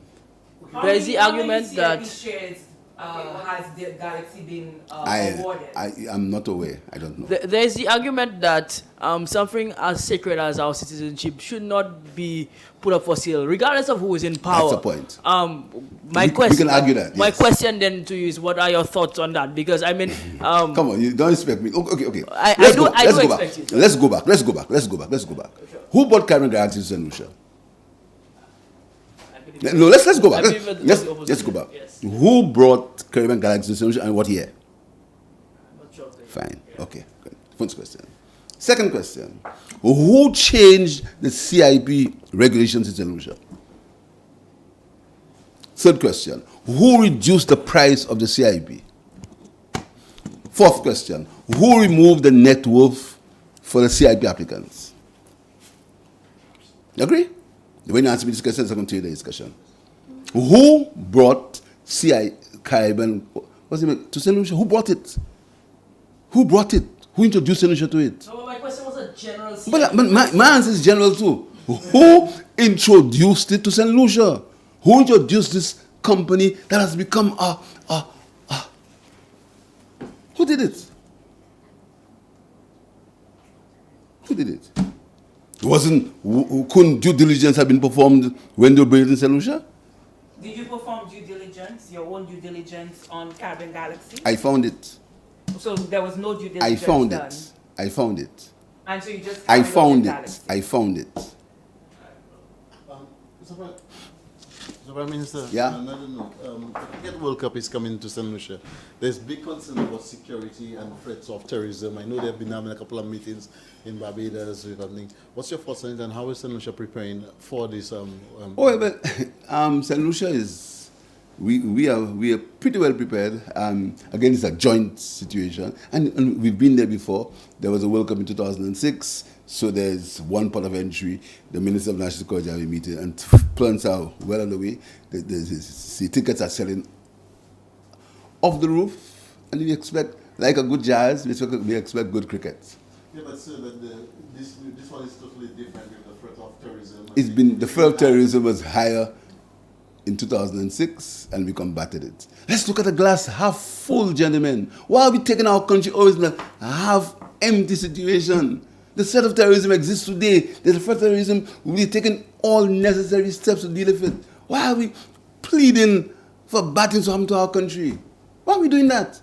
There is the argument how that many CIP shares has the Galaxy been I awarded? am not aware. I don't know. there is the argument that something as sacred as our citizenship should not be put up for sale, regardless of who is in power. That's the point. My We question. can argue that, My yes. question then to you is, what are your thoughts on that? Because I mean, Come on, you don't expect me. Okay. I Let's do- go. I Let's do go expect you back. to. Let's go back. Who bought Caribbean Galaxy to St. Lucia? No, let's go back. I believe it was Let's the go opposition, back. yes. Who brought Caribbean Galaxy to St. Lucia and what year? I'm not sure. Fine. Okay. Good. First question. Second question. Who changed the CIP regulations in St. Lucia? Third question. Who reduced the price of the CIP? Fourth question. Who removed the net worth for the CIP applicants? You agree? When you answer me this question, I'm going to tell you the discussion. Who brought Caribbean to St. Lucia? Who brought it? Who brought it? Who introduced St. Lucia to it? No, but my question was a general. But my answer is general too. Who introduced it to St. Lucia? Who introduced this company that has become who did it? Who did it? Couldn't due diligence have been performed when they were building St. Lucia? Did you perform due diligence, your own due diligence on Caribbean Galaxy? I found it. So there was no due diligence I found done. it. I found it. And so you just I carried on found with it. Galaxy. I found it. Mr. Prime Minister, Yeah? on another note, the Cricket World Cup is coming to St. Lucia. There's big concern about security and threats of terrorism. I know they've been having a couple of meetings in Barbados with something. What's your thoughts on it, and how is St. Lucia preparing for this? St. Lucia is, we are pretty well prepared. Again, it's a joint situation, and we've been there before. There was a World Cup in 2006, so there's one port of entry. The Minister of National Security have a meeting, and plans are well on the way. The tickets are selling off the roof, and we expect, like a good jazz, we expect good cricket. Yeah, but sir, this one is totally different with the threat of terrorism. The threat of terrorism was higher in 2006, and we combated it. Let's look at the glass half full, gentlemen. Why are we taking our country always in a half empty situation? The threat of terrorism exists today. The threat of terrorism, we're taking all necessary steps to deal with it. Why are we pleading for bad things to happen to our country? Why are we doing that?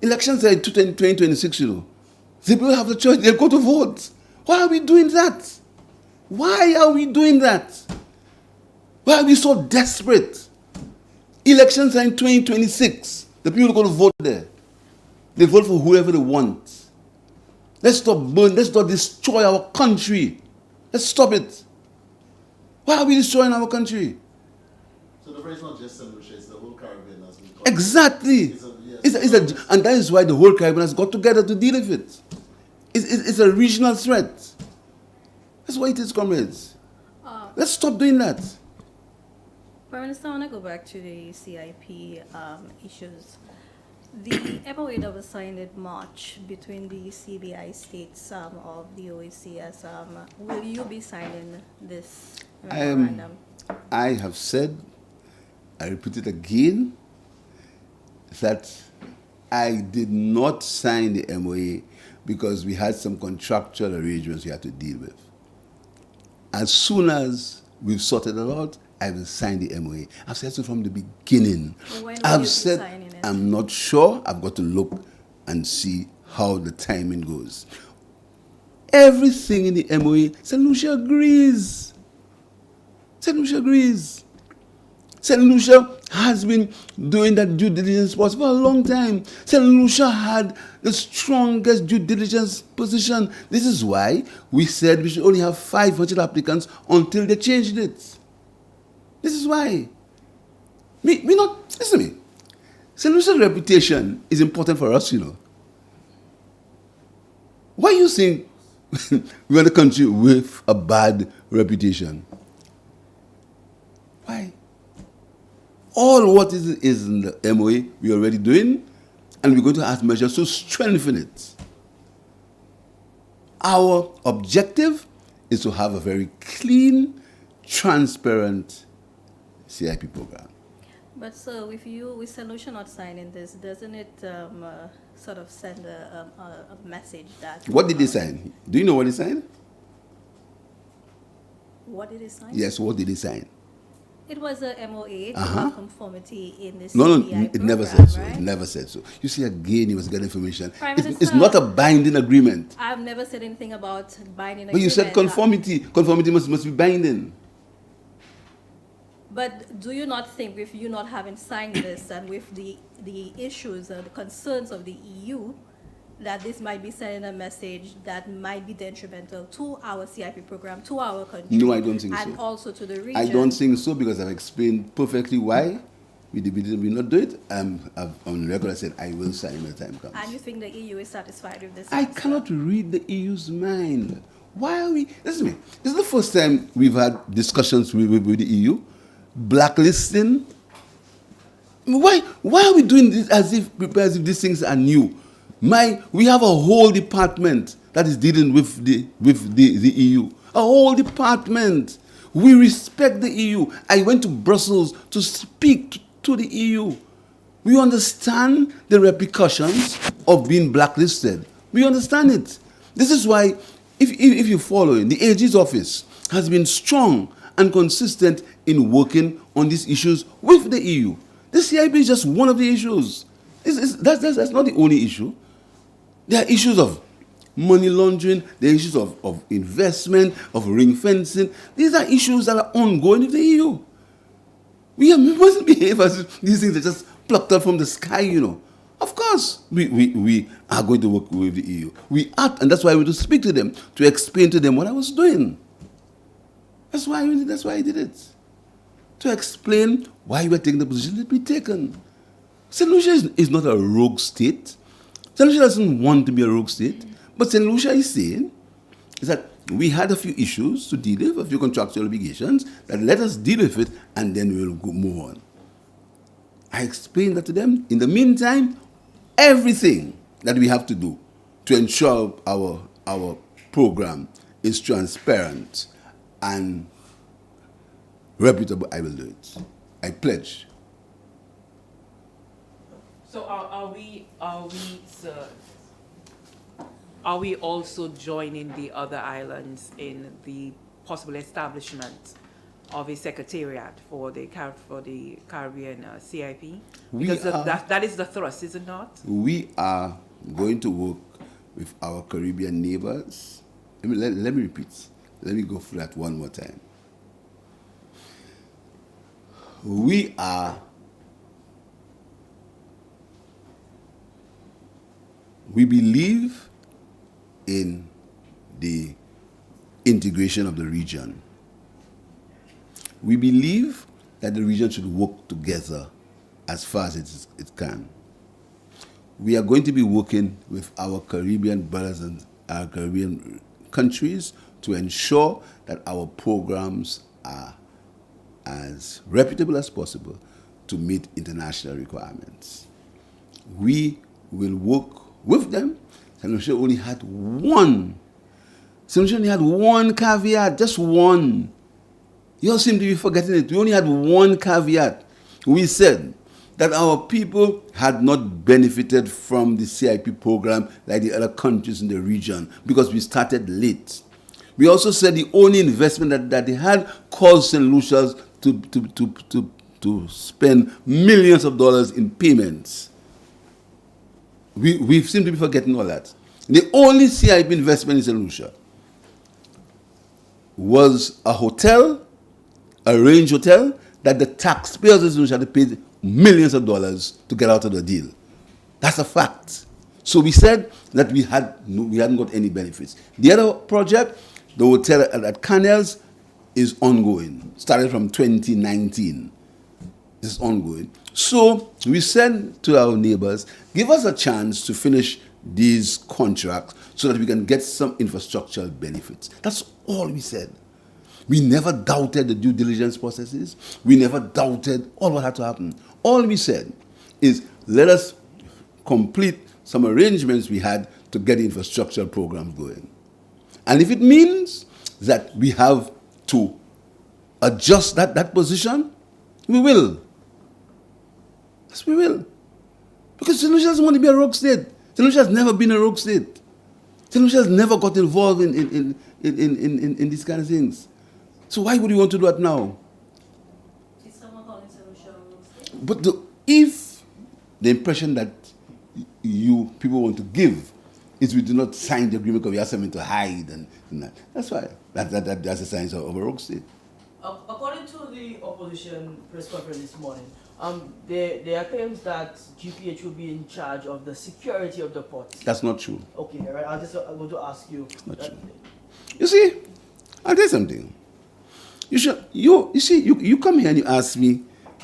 Elections are in 2026, you know. The people have the choice, they'll go to vote. Why are we doing that? Why are we doing that? Why are we so desperate? Elections are in 2026. The people are going to vote there. They vote for whoever they want. Let's stop burning. Let's not destroy our country. Let's stop it. Why are we destroying our country? So the threat is not just St. Lucia, it's the whole Caribbean as we call it. Exactly. And that is why the whole Caribbean has got together to deal with it. It's a regional threat. That's why it is, comrades. Let's stop doing that. Prime Minister, I want to go back to the CIP issues. The MOA that was signed in March between the CBI states of the OECS, will you be signing this memorandum? I have said, I repeat it again, that I did not sign the MOA because we had some contractual arrangements we had to deal with. As soon as we've sorted it out, I will sign the MOA. I've said so from the beginning. When will you I've be said signing it? I'm not sure. I've got to look and see how the timing goes. Everything in the MOA, St. Lucia agrees. St. Lucia agrees. St. Lucia has been doing that due diligence for a long time. St. Lucia had the strongest due diligence position. This is why we said we should only have 500 applicants until they changed it. This is why. Listen to me. St. Lucia's reputation is important for us, you know. Why you think we are the country with a bad reputation? Why? All what is in the MOA we're already doing, and we're going to have measures to strengthen it. Our objective is to have a very clean, transparent CIP program. But so with St. Lucia not signing this, doesn't it sort of send a message that... What did they sign? Do you know what they signed? What did they sign? Yes, what did they sign? It was a MOA to have conformity in this No, CBI it never program, said so. right? It never said so. You see, again, he was getting information. Prime It's Minister, not a binding agreement. I've never said anything about binding But you said conformity. Conformity must be binding. But do you not think, with you not having signed this and with the issues and the concerns of the EU, that this might be sending a message that might be detrimental to our CIP program, to our country? No, I don't think and so. Also to the region. I don't think so because I've explained perfectly why we will not do it. I've on record said I will sign when the time comes. And you think the EU is satisfied with this? I answer? cannot read the EU's mind. Why are we... Listen to me. This is the first time we've had discussions with the EU. Blacklisting. Why are we doing this as if these things are new? We have a whole department that is dealing with the EU. A whole department. We respect the EU. I went to Brussels to speak to the EU. We understand the repercussions of being blacklisted. We understand it. This is why, if you follow it, the AG's office has been strong and consistent in working on these issues with the EU. The CIP is just one of the issues. That's not the only issue. There are issues of money laundering, there are issues of investment, of ring fencing. These are issues that are ongoing with the EU. We mustn't behave as if these things are just plucked up from the sky, you know. Of course, we are going to work with the EU. We are, and that's why we want to speak to them, to explain to them what I was doing. That's why I did it. To explain why we were taking the position that we taken. St. Lucia is not a rogue state. St. Lucia doesn't want to be a rogue state. But St. Lucia is saying is that we had a few issues to deal with, a few contractual obligations, that let us deal with it, and then we'll move on. I explained that to them. In the meantime, everything that we have to do to ensure our program is transparent and reputable, I will do it. I pledge. So are we also joining the other islands in the possible establishment of a secretariat for the Caribbean CIP? Because that is the thrust, is it not? We are going to work with our Caribbean neighbors. Let me repeat. Let me go through that one more time. We believe in the integration of the region. We believe that the region should work together as far as it can. We are going to be working with our Caribbean brothers and our Caribbean countries to ensure that our programs are as reputable as possible to meet international requirements. We will work with them. St. Lucia only had one. St. Lucia only had one caveat, just one. You all seem to be forgetting it. We only had one caveat. We said that our people had not benefited from the CIP program like the other countries in the region because we started late. We also said the only investment that they had caused St. Lucia's to spend millions of dollars in payments. We seem to be forgetting all that. The only CIP investment in St. Lucia was a hotel, a range hotel, that the taxpayers of St. Lucia had paid millions of dollars to get out of the deal. That's a fact. So we said that we hadn't got any benefits. The other project, the hotel at Canels, is ongoing. Started from 2019. It's ongoing. So we said to our neighbors, give us a chance to finish these contracts so that we can get some infrastructural benefits. That's all we said. We never doubted the due diligence processes. We never doubted all what had to happen. All we said is, let us complete some arrangements we had to get the infrastructural program going. And if it means that we have to adjust that position, we will. Yes, we will. Because St. Lucia doesn't want to be a rogue state. St. Lucia has never been a rogue state. St. Lucia has never got involved in these kind of things. So why would you want to do that now? Is someone calling St. Lucia a rogue state? But if the impression that you people want to give is we do not sign the agreement because we have something to hide and that. That's why. That's a sign of a rogue state. According to the opposition press conference this morning, there are claims that GPH will be in charge of the security of the ports. That's not true. Okay, all right. I'm going to ask you. It's not true. You see, I'll tell you something. You come here and you ask me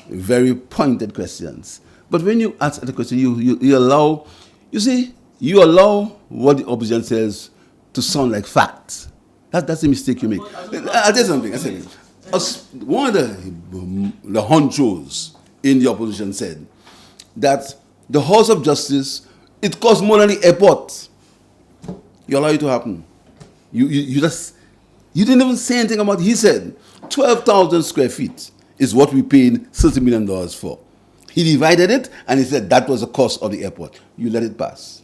very pointed questions. But when you ask the question, you allow what the opposition says to sound like facts. That's the mistake you make. I'll tell you something. One of the honchos in the opposition said that the House of Justice, it costs more than the airport. You allow it to happen. You didn't even say anything about it. He said 12,000 square feet is what we paid $30 million for. He divided it and he said that was the cost of the airport. You let it pass.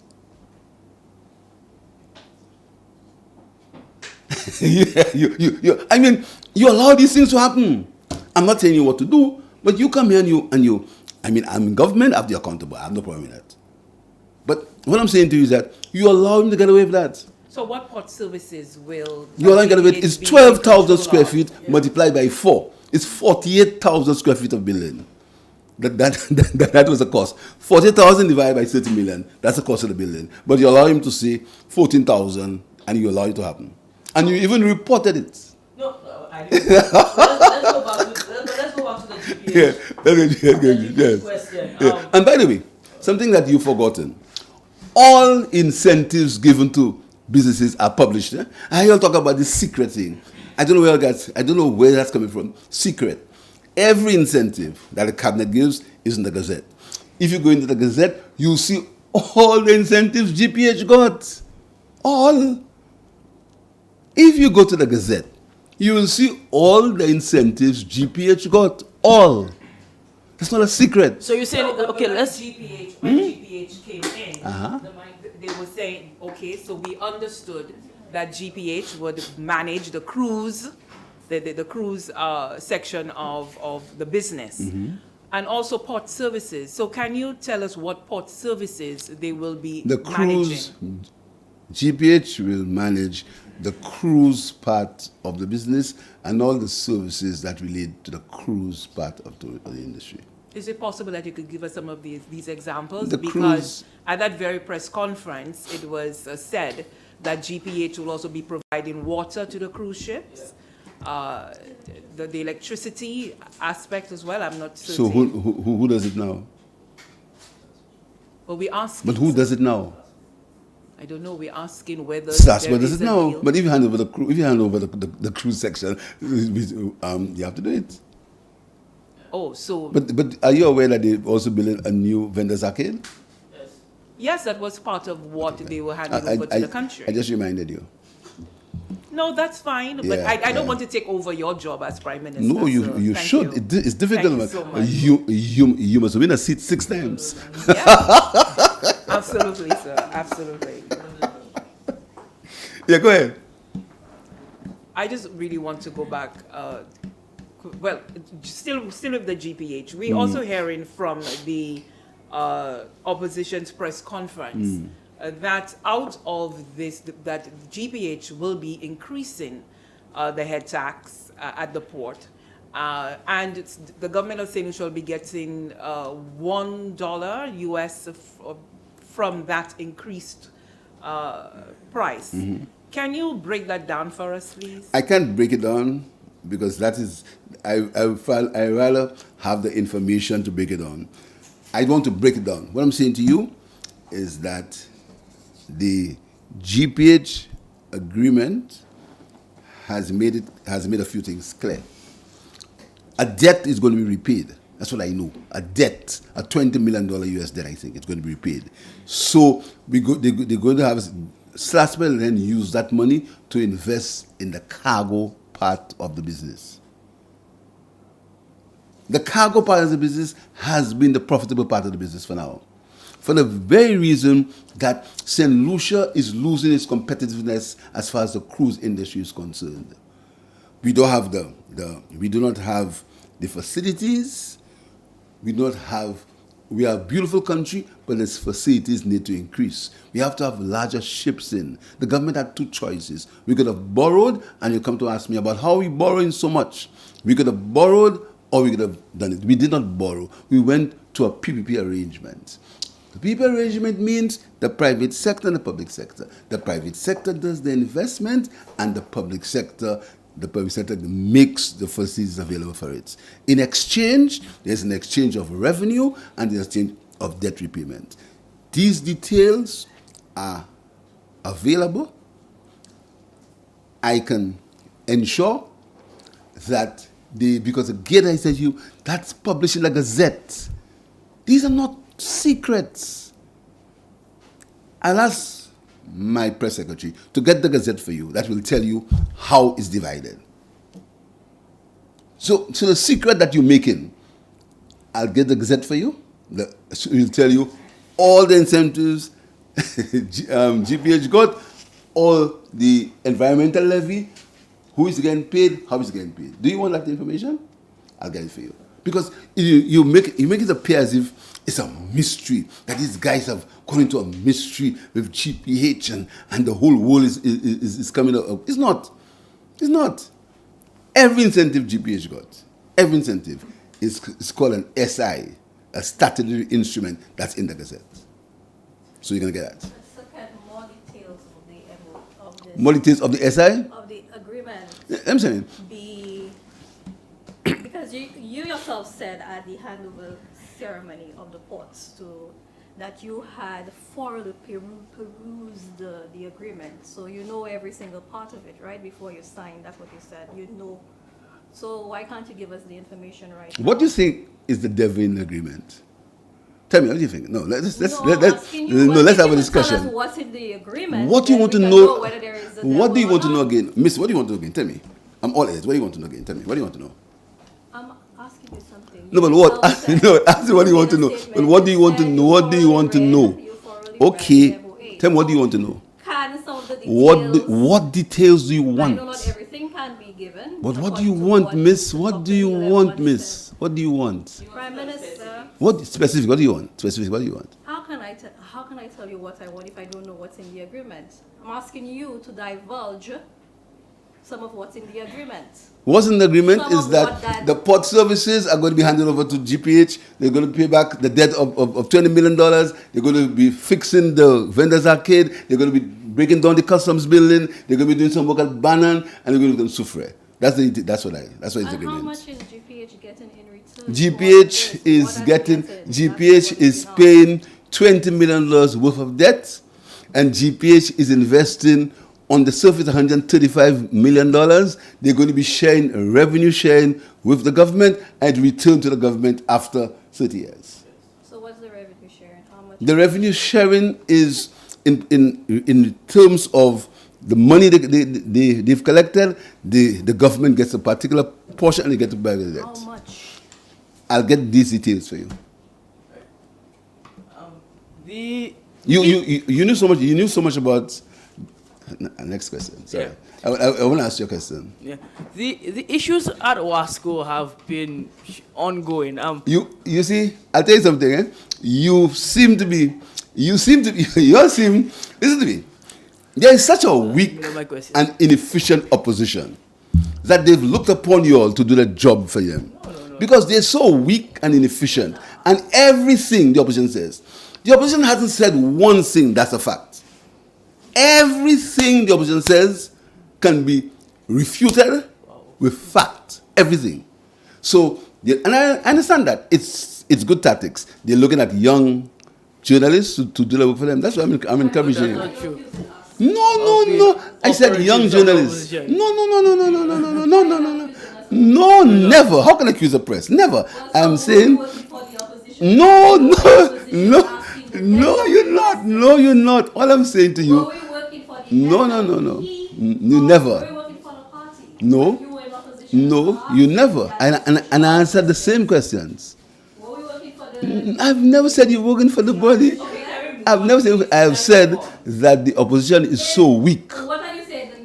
You allow these things to happen. I'm not telling you what to do, but you come here I'm in government, I have to be accountable. I have no problem with that. But what I'm saying to you is that you allow him to get away with that. So what port services will... You allow him to get away with it. It's 12,000 square feet multiplied by 4. It's 48,000 square feet of building. That was the cost. 40,000 divided by 30 million, that's the cost of the building. But you allow him to say 14,000 and you allow it to happen. And you even reported it. No, I didn't. Let's go back to the GPH. Question. And by the way, something that you've forgotten. All incentives given to businesses are published. I hear you talk about this secret thing. I don't know where that's coming from. Secret. Every incentive that the cabinet gives is in the Gazette. If you go into the Gazette, you'll see all the incentives GPH got. All. If you go to the Gazette, you will see all the incentives GPH got. All. That's not a secret. So you're saying, okay, let's... When GPH came in, they were saying, okay, so we understood that GPH would manage the cruise, the cruise section of the business, and also port services. So can you tell us what port services they will be managing? GPH will manage the cruise part of the business and all the services that relate to the cruise part of the industry. Is it possible that you could give us some of these examples? The because cruise. At that very press conference, it was said that GPH will also be providing water to the cruise ships, the electricity aspect as well. I'm not certain. So who does it now? Well, we asked. But who does it now? I don't know. We're asking whether. Sasma does it now. But if you hand over the cruise section, you have to do it. Oh, so. But are you aware that they're also building a new vendors arcade? Yes, that was part of what they were handing over to the country. I just reminded you. No, that's fine. But Yeah, I don't yeah. want to take over your job as Prime Minister. No, you so you thank should. you. It's difficult. Thank you so man. much. You must win a seat 6 times. Yeah. Absolutely, sir. Absolutely. Yeah, go ahead. I just really want to go back. Well, still with the GPH. We're also hearing from the opposition's press conference that out of this, that GPH will be increasing the head tax at the port. And the government of St. Lucia will be getting $1 US from that increased price. Can you break that down for us, please? I can't break it down because that is, I rather have the information to break it down. I want to break it down. What I'm saying to you is that the GPH agreement has made a few things clear. A debt is going to be repaid. That's what I know. A debt, a $20 million US debt, I think, it's going to be repaid. So they're going to have Slasper then use that money to invest in the cargo part of the business. The cargo part of the business has been the profitable part of the business for now. For the very reason that St. Lucia is losing its competitiveness as far as the cruise industry is concerned. We don't have we do not have the facilities. We are a beautiful country, but its facilities need to increase. We have to have larger ships in. The government had two choices. We could have borrowed, and you come to ask me about how we borrowing so much. We could have borrowed, or we could have done it. We did not borrow. We went to a PPP arrangement. The PPP arrangement means the private sector and the public sector. The private sector does the investment, and the public sector makes the facilities available for it. In exchange, there's an exchange of revenue and the exchange of debt repayment. These details are available. I can ensure that because again I said to you, that's published in the Gazette. These are not secrets. I'll ask my press secretary to get the Gazette for you. That will tell you how it's divided. So the secret that you're making, I'll get the Gazette for you. It will tell you all the incentives GPH got, all the environmental levy, who is getting paid, how is getting paid. Do you want that information? I'll get it for you. Because you make it appear as if it's a mystery, that these guys have gone into a mystery with GPH and the whole world is coming up. It's not. It's not. Every incentive GPH got, every incentive is called an SI, a statutory instrument that's in the Gazette. So you're going to get that. Let's look at more details of the of this. More details of the SI? Of the agreement. I'm saying. Because you yourself said at the handover ceremony of the ports that you had thoroughly perused the agreement, so you know every single part of it, right? Before you signed, that's what you said. You know. So why can't you give us the information right now? What do you think is the devil in the agreement? Tell me, what do you think? No, let's have a discussion. Tell us what's in the agreement. What do you want to know? Whether there is What do you want to know again, Miss? What do you want to know again? Tell me. I'm all ears. What do you want to know again? Tell me. What do you want to know? I'm asking you something. No, but what? No, ask me what do you want to know. But what do you want to know? What do you want to know? Okay. Tell me, what do you want to know? Can some of the details? What details do you want? I know not everything can be given. But what do you want, Miss? What do you want, Miss? What do you want? Prime Minister. What specific? What do you want? Specific? What do you want? How can I tell you what I want if I don't know what's in the agreement? I'm asking you to divulge some of what's in the agreement. What's in the agreement Some is of that what that- the port services are going to be handed over to GPH. They're going to pay back the debt of $20 million. They're going to be fixing the vendors arcade. They're going to be breaking down the customs building. They're going to be doing some work at Bannon, and they're going to do Soufriere. That's what it's And agreement. how much is GPH getting in return? GPH is getting. GPH is paying $20 million worth of debt, and GPH is investing on the surface $135 million. They're going to be sharing revenue sharing with the government and return to the government after 30 years. So what's the revenue sharing? How much? The revenue sharing is in terms of The money they've collected, the government gets a particular portion and they get to buy with it. How much? I'll get these details for you. The You knew so much. You knew so much about. Next question. Sorry, Yeah. I want to ask you a question. yeah, the issues at Wasco have been ongoing. You see, I'll tell you something. You seem. Listen to me. There is such a weak You know my question. and inefficient opposition that they've looked upon you all to do the job for them. Because they're so weak and inefficient. And everything the opposition says, the opposition hasn't said one thing that's a fact. Everything the opposition says can be refuted with fact. Everything. So, and I understand that. It's good tactics. They're looking at young journalists to do the work for them. That's why I'm encouraging you. That's not true. No. I said young Operatives of the journalists. opposition. No, never. How can I accuse the press? Never. I'm saying, no, you're not. No, you're not. All I'm saying to you, no. You never. No, you never. And I answered the same questions. I've never said you're working for the body. I've never said. I have said that the opposition is so weak. What are you saying? The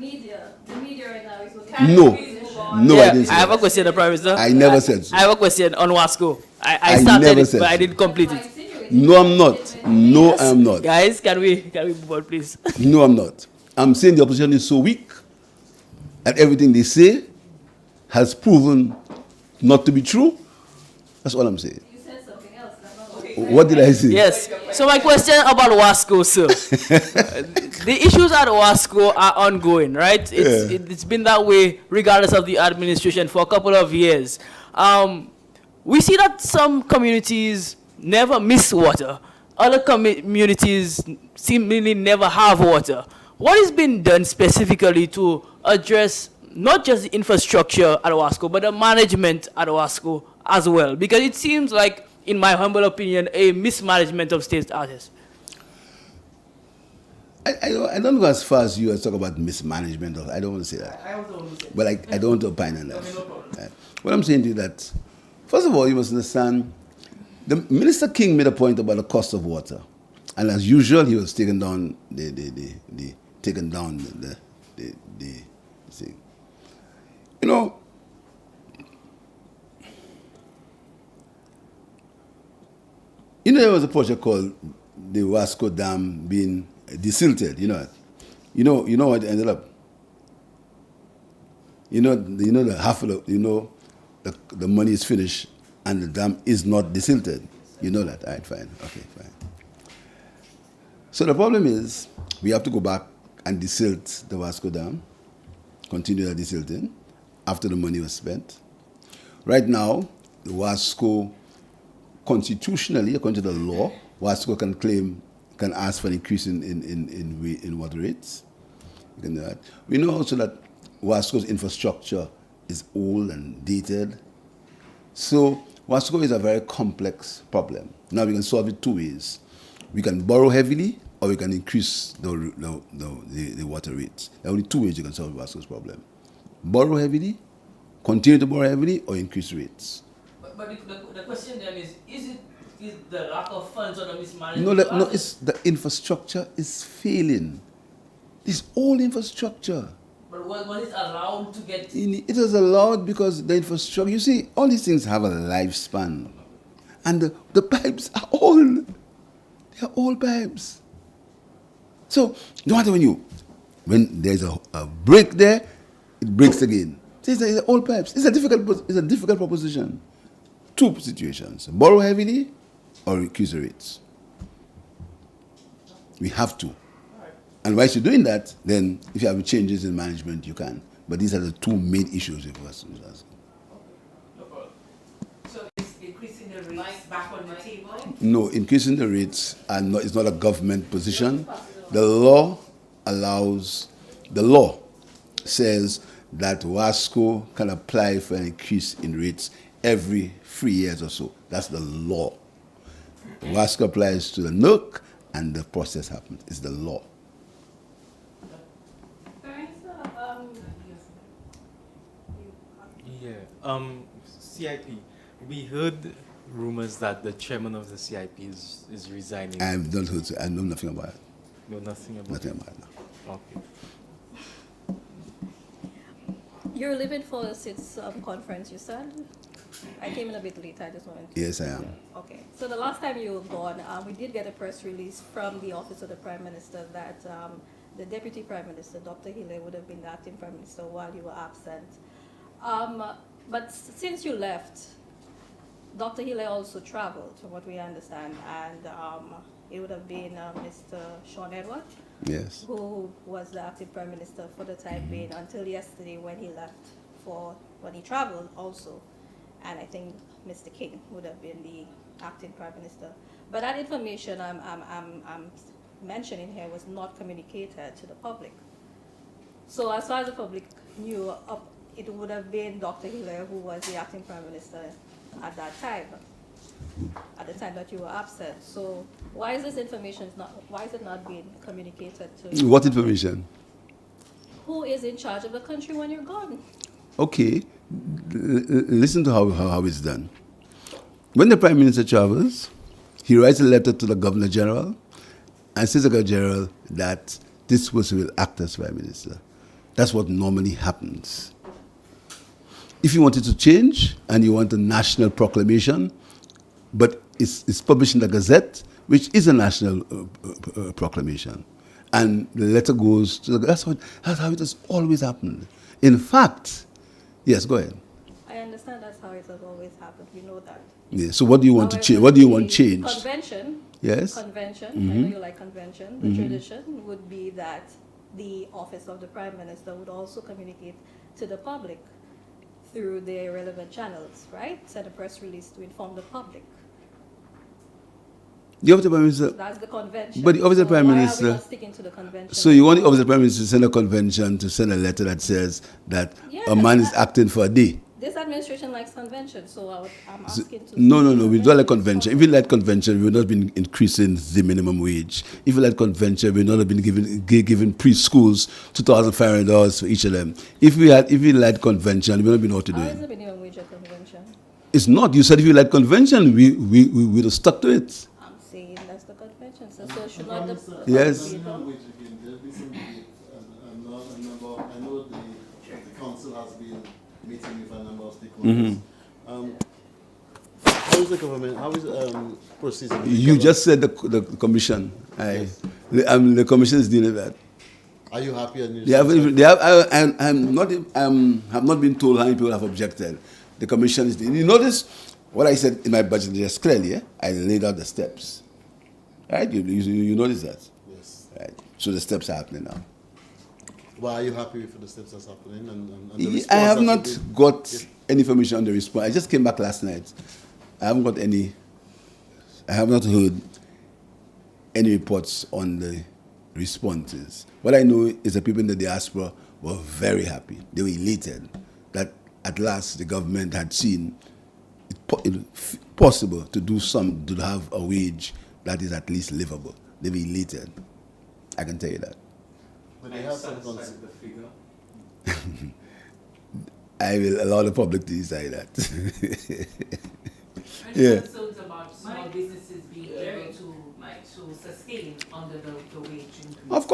media right now is working. No, Yeah, I didn't say I have that. a question, the Prime Minister. I never said so. I have a question on Wasco. I I started never it, said but I so. didn't complete it. No, I'm not. No, I'm not. Guys, can we move on, please? No, I'm not. I'm saying the opposition is so weak and everything they say has proven not to be true. That's all I'm saying. You said something else. What did I say? Yes. So my question about Wasco, sir. The issues at Wasco are ongoing, right? It's been that way regardless of the administration for a couple of years. We see that some communities never miss water. Other communities seemingly never have water. What has been done specifically to address not just the infrastructure at Wasco, but the management at Wasco as well? Because it seems like, in my humble opinion, a mismanagement of state assets. I don't go as far as you as talk about mismanagement. I don't want to say that. But I don't want to opine on that. What I'm saying to you that, first of all, you must understand, the Minister King made a point about the cost of water. And as usual, he was taking down the thing. You know, there was a project called the Wasco Dam being desilted. You know what ended up. The half of the money is finished and the dam is not desilted. You know that, all right? Fine. Okay, fine. So the problem is we have to go back and desilt the Wasco Dam, continue the desilting after the money was spent. Right now, the Wasco, constitutionally, according to the law, Wasco can ask for an increase in water rates. You can do that. We know also that Wasco's infrastructure is old and dated. So Wasco is a very complex problem. Now we can solve it two ways. We can borrow heavily or we can increase the water rates. There are only two ways you can solve Wasco's problem. Borrow heavily, continue to borrow heavily, or increase rates. But the question then is the lack of funds or the mismanagement? No, it's the infrastructure is failing. This old infrastructure. But was it allowed to get... It was allowed because the infrastructure, you see, all these things have a lifespan. And the pipes are old. They are old pipes. So, no matter when there's a break there, it breaks again. These are old pipes. It's a difficult proposition. Two situations: borrow heavily or increase the rates. We have to. And whilst you're doing that, then if you have changes in management, you can. But these are the two main issues with us. So is increasing the rates back on the table? No, increasing the rates is not a government position. The law says that Wasco can apply for an increase in rates every 3 years or so. That's the law. Wasco applies to the NERC and the process happens. It's the law. CIP. We heard rumors that the chairman of the CIP is resigning. I have not heard. I know nothing about it. No, nothing about Nothing it. about it. No. Okay. You're leaving for the SITS conference, you said? I came in a bit late, I just wanted to... Yes, I am. Okay, so the last time you were gone, we did get a press release from the Office of the Prime Minister that the Deputy Prime Minister, Dr. Hille, would have been the acting Prime Minister while you were absent. But since you left, Dr. Hille also traveled, from what we understand, and it would have been Mr. Sean Edward, Yes. who was the acting Prime Minister for the time being until yesterday when he left when he traveled also. And I think Mr. King would have been the acting Prime Minister. But that information I'm mentioning here was not communicated to the public. So as far as the public knew, it would have been Dr. Hille who was the acting Prime Minister at that time, at the time that you were absent. So why is this information why is it not being communicated to? What information? Who is in charge of the country when you're gone? Okay. Listen to how it's done. When the Prime Minister travels, he writes a letter to the Governor General and says to the Governor General that this person will act as Prime Minister. That's what normally happens. If you wanted to change and you want a national proclamation, but it's published in the Gazette, which is a national proclamation, and the letter goes to the... That's how it has always happened. In fact, yes, go ahead. I understand that's how it has always happened. We know that. Yeah, so what do you want to However, change? What do you want the changed? Convention. Yes. Convention. I know you like convention. The tradition would be that the office of the Prime Minister would also communicate to the public through their relevant channels, right? Send a press release to inform the public. The Office of the Prime Minister. That's the convention. But the Office of the Prime Why are Minister. we not sticking to the convention? So you want the Office of the Prime Minister to send a convention to send a letter that says that a man is acting for a day? This administration likes convention, so I'm asking to... No, we don't like convention. If we like convention, we would not have been increasing the minimum wage. If we like convention, we would not have been giving preschools $2,500 for each of them. If we like convention, we would not have been what to How is do. the minimum wage a convention? It's not. You said if you like convention, we would have stuck to it. I'm saying that's the convention, so should not the... Yes. There'll be some debate, and I know the council has been meeting with a number of stakeholders. How is the government, how is proceeding? You just said the commission. The commission is dealing with that. Are you happy? And have not been told how many people have objected. The commission is dealing. You notice what I said in my budget just clearly. I laid out the steps. Right? You notice that? Yes. Right. So the steps are happening now. Well, are you happy with the steps that's happening and the response? I have that not you did? got any information on the response. I just came back last night. I have not heard any reports on the responses. What I know is the people in the diaspora were very happy. They were elated that at last the government had seen it possible to have a wage that is at least livable. They were elated. I can tell you that. But they have some concerns. I will allow the public to decide that. Any Yeah. concerns about small businesses being able to sustain under the wage increase? Of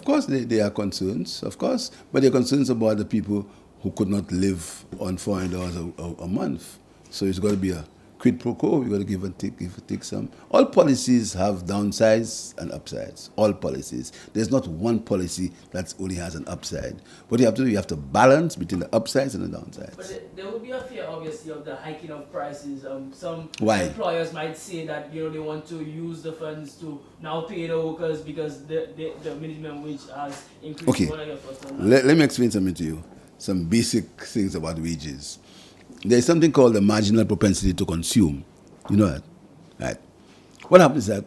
course, they are concerns, of course, but they're concerns about the people who could not live on $400 a month. So it's got to be a quid pro quo. We've got to give and take some. All policies have downsides and upsides. All policies. There's not one policy that only has an upside. What you have to balance between the upsides and the downsides. But there will be a fear, obviously, of the hiking of prices. Some Why? employers might say that they want to use the funds to now pay the workers because the minimum wage has increased. Okay, What are your thoughts on that? let me explain something to you. Some basic things about wages. There's something called the marginal propensity to consume. You know that? Right. What happens is that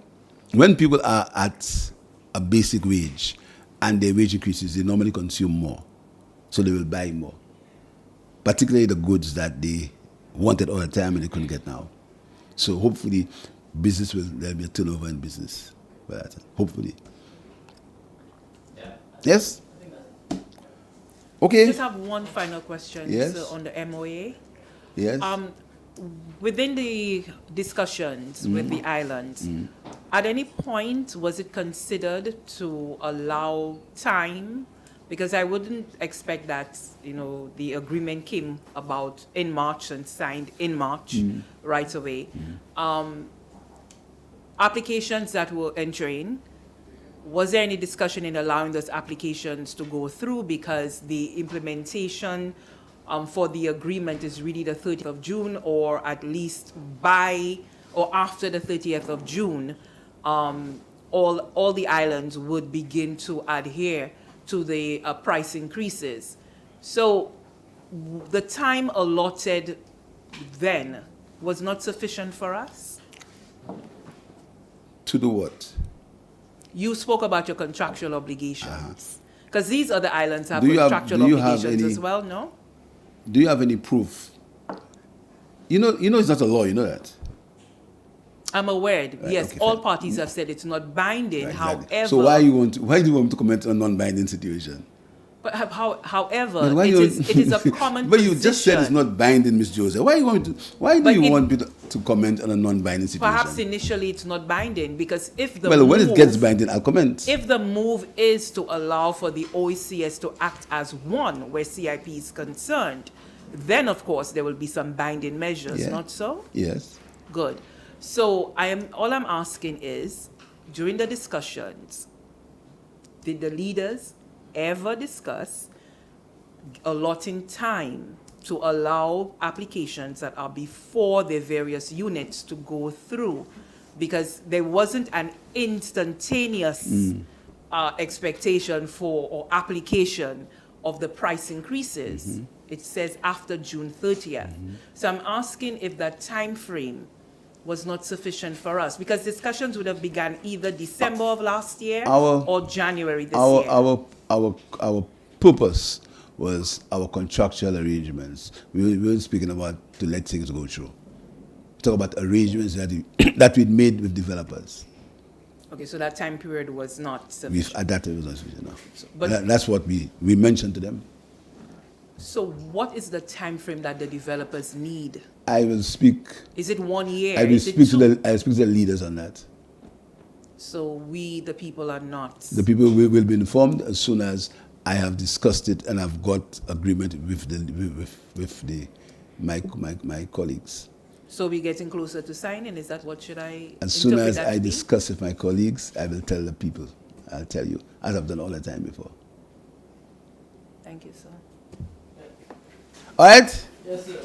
when people are at a basic wage and their wage increases, they normally consume more. So they will buy more. Particularly the goods that they wanted all the time and they couldn't get now. So hopefully there'll be a turnover in business for that. Hopefully. Yeah. Yes? Okay. Just have one final question Yes. on the MOA. Yes. Within the discussions with the islands, at any point was it considered to allow time? Because I wouldn't expect that, the agreement came about in March and signed in March right away. Applications that were entering, was there any discussion in allowing those applications to go through, because the implementation for the agreement is really the 30th of June, or at least by or after the 30th of June, all the islands would begin to adhere to the price increases. So the time allotted then was not sufficient for us? To do what? You spoke about your contractual obligations. Because these other islands have Do you have- contractual do you have obligations any- as well, no? Do you have any proof? You know it's not a law, you know that. I'm aware. Right, Yes, okay, all fine. parties have said it's not binding. Right, exactly. However, So why do you want to comment on a non-binding situation? But however, But why it you- is a common But you just said it's position. not binding, Ms. Joseph. Why do But you it- want people to comment on a non-binding situation? Perhaps initially it's not binding, because if the Well, when it move- gets binding, I'll comment. if the move is to allow for the OECS to act as one where CIP is concerned, then of course there will be some binding measures, Yeah. not so? Yes. Good. So all I'm asking is, during the discussions, did the leaders ever discuss allotting time to allow applications that are before the various units to go through? Because there wasn't an instantaneous expectation for or application of the price increases. It says after June 30th. So I'm asking if that time frame was not sufficient for us, because discussions would have begun either December of last year or January this year. Our purpose was our contractual arrangements. We weren't speaking about to let things go through. Talk about arrangements that we'd made with developers. Okay, so that time period was not sufficient. At that time, it was not sufficient enough. But- That's what we mentioned to them. So what is the time frame that the developers need? I will speak. Is it 1 year? I will Is it speak to two? I will speak to the leaders on that. So we, the people, are not. The people will be informed as soon as I have discussed it and I've got agreement with my colleagues. So we're getting closer to signing. Is that what should I? As soon interpret as that I to be? discuss with my colleagues, I will tell the people. I'll tell you, as I've done all the time before. Thank you, sir. All right? Yes, sir.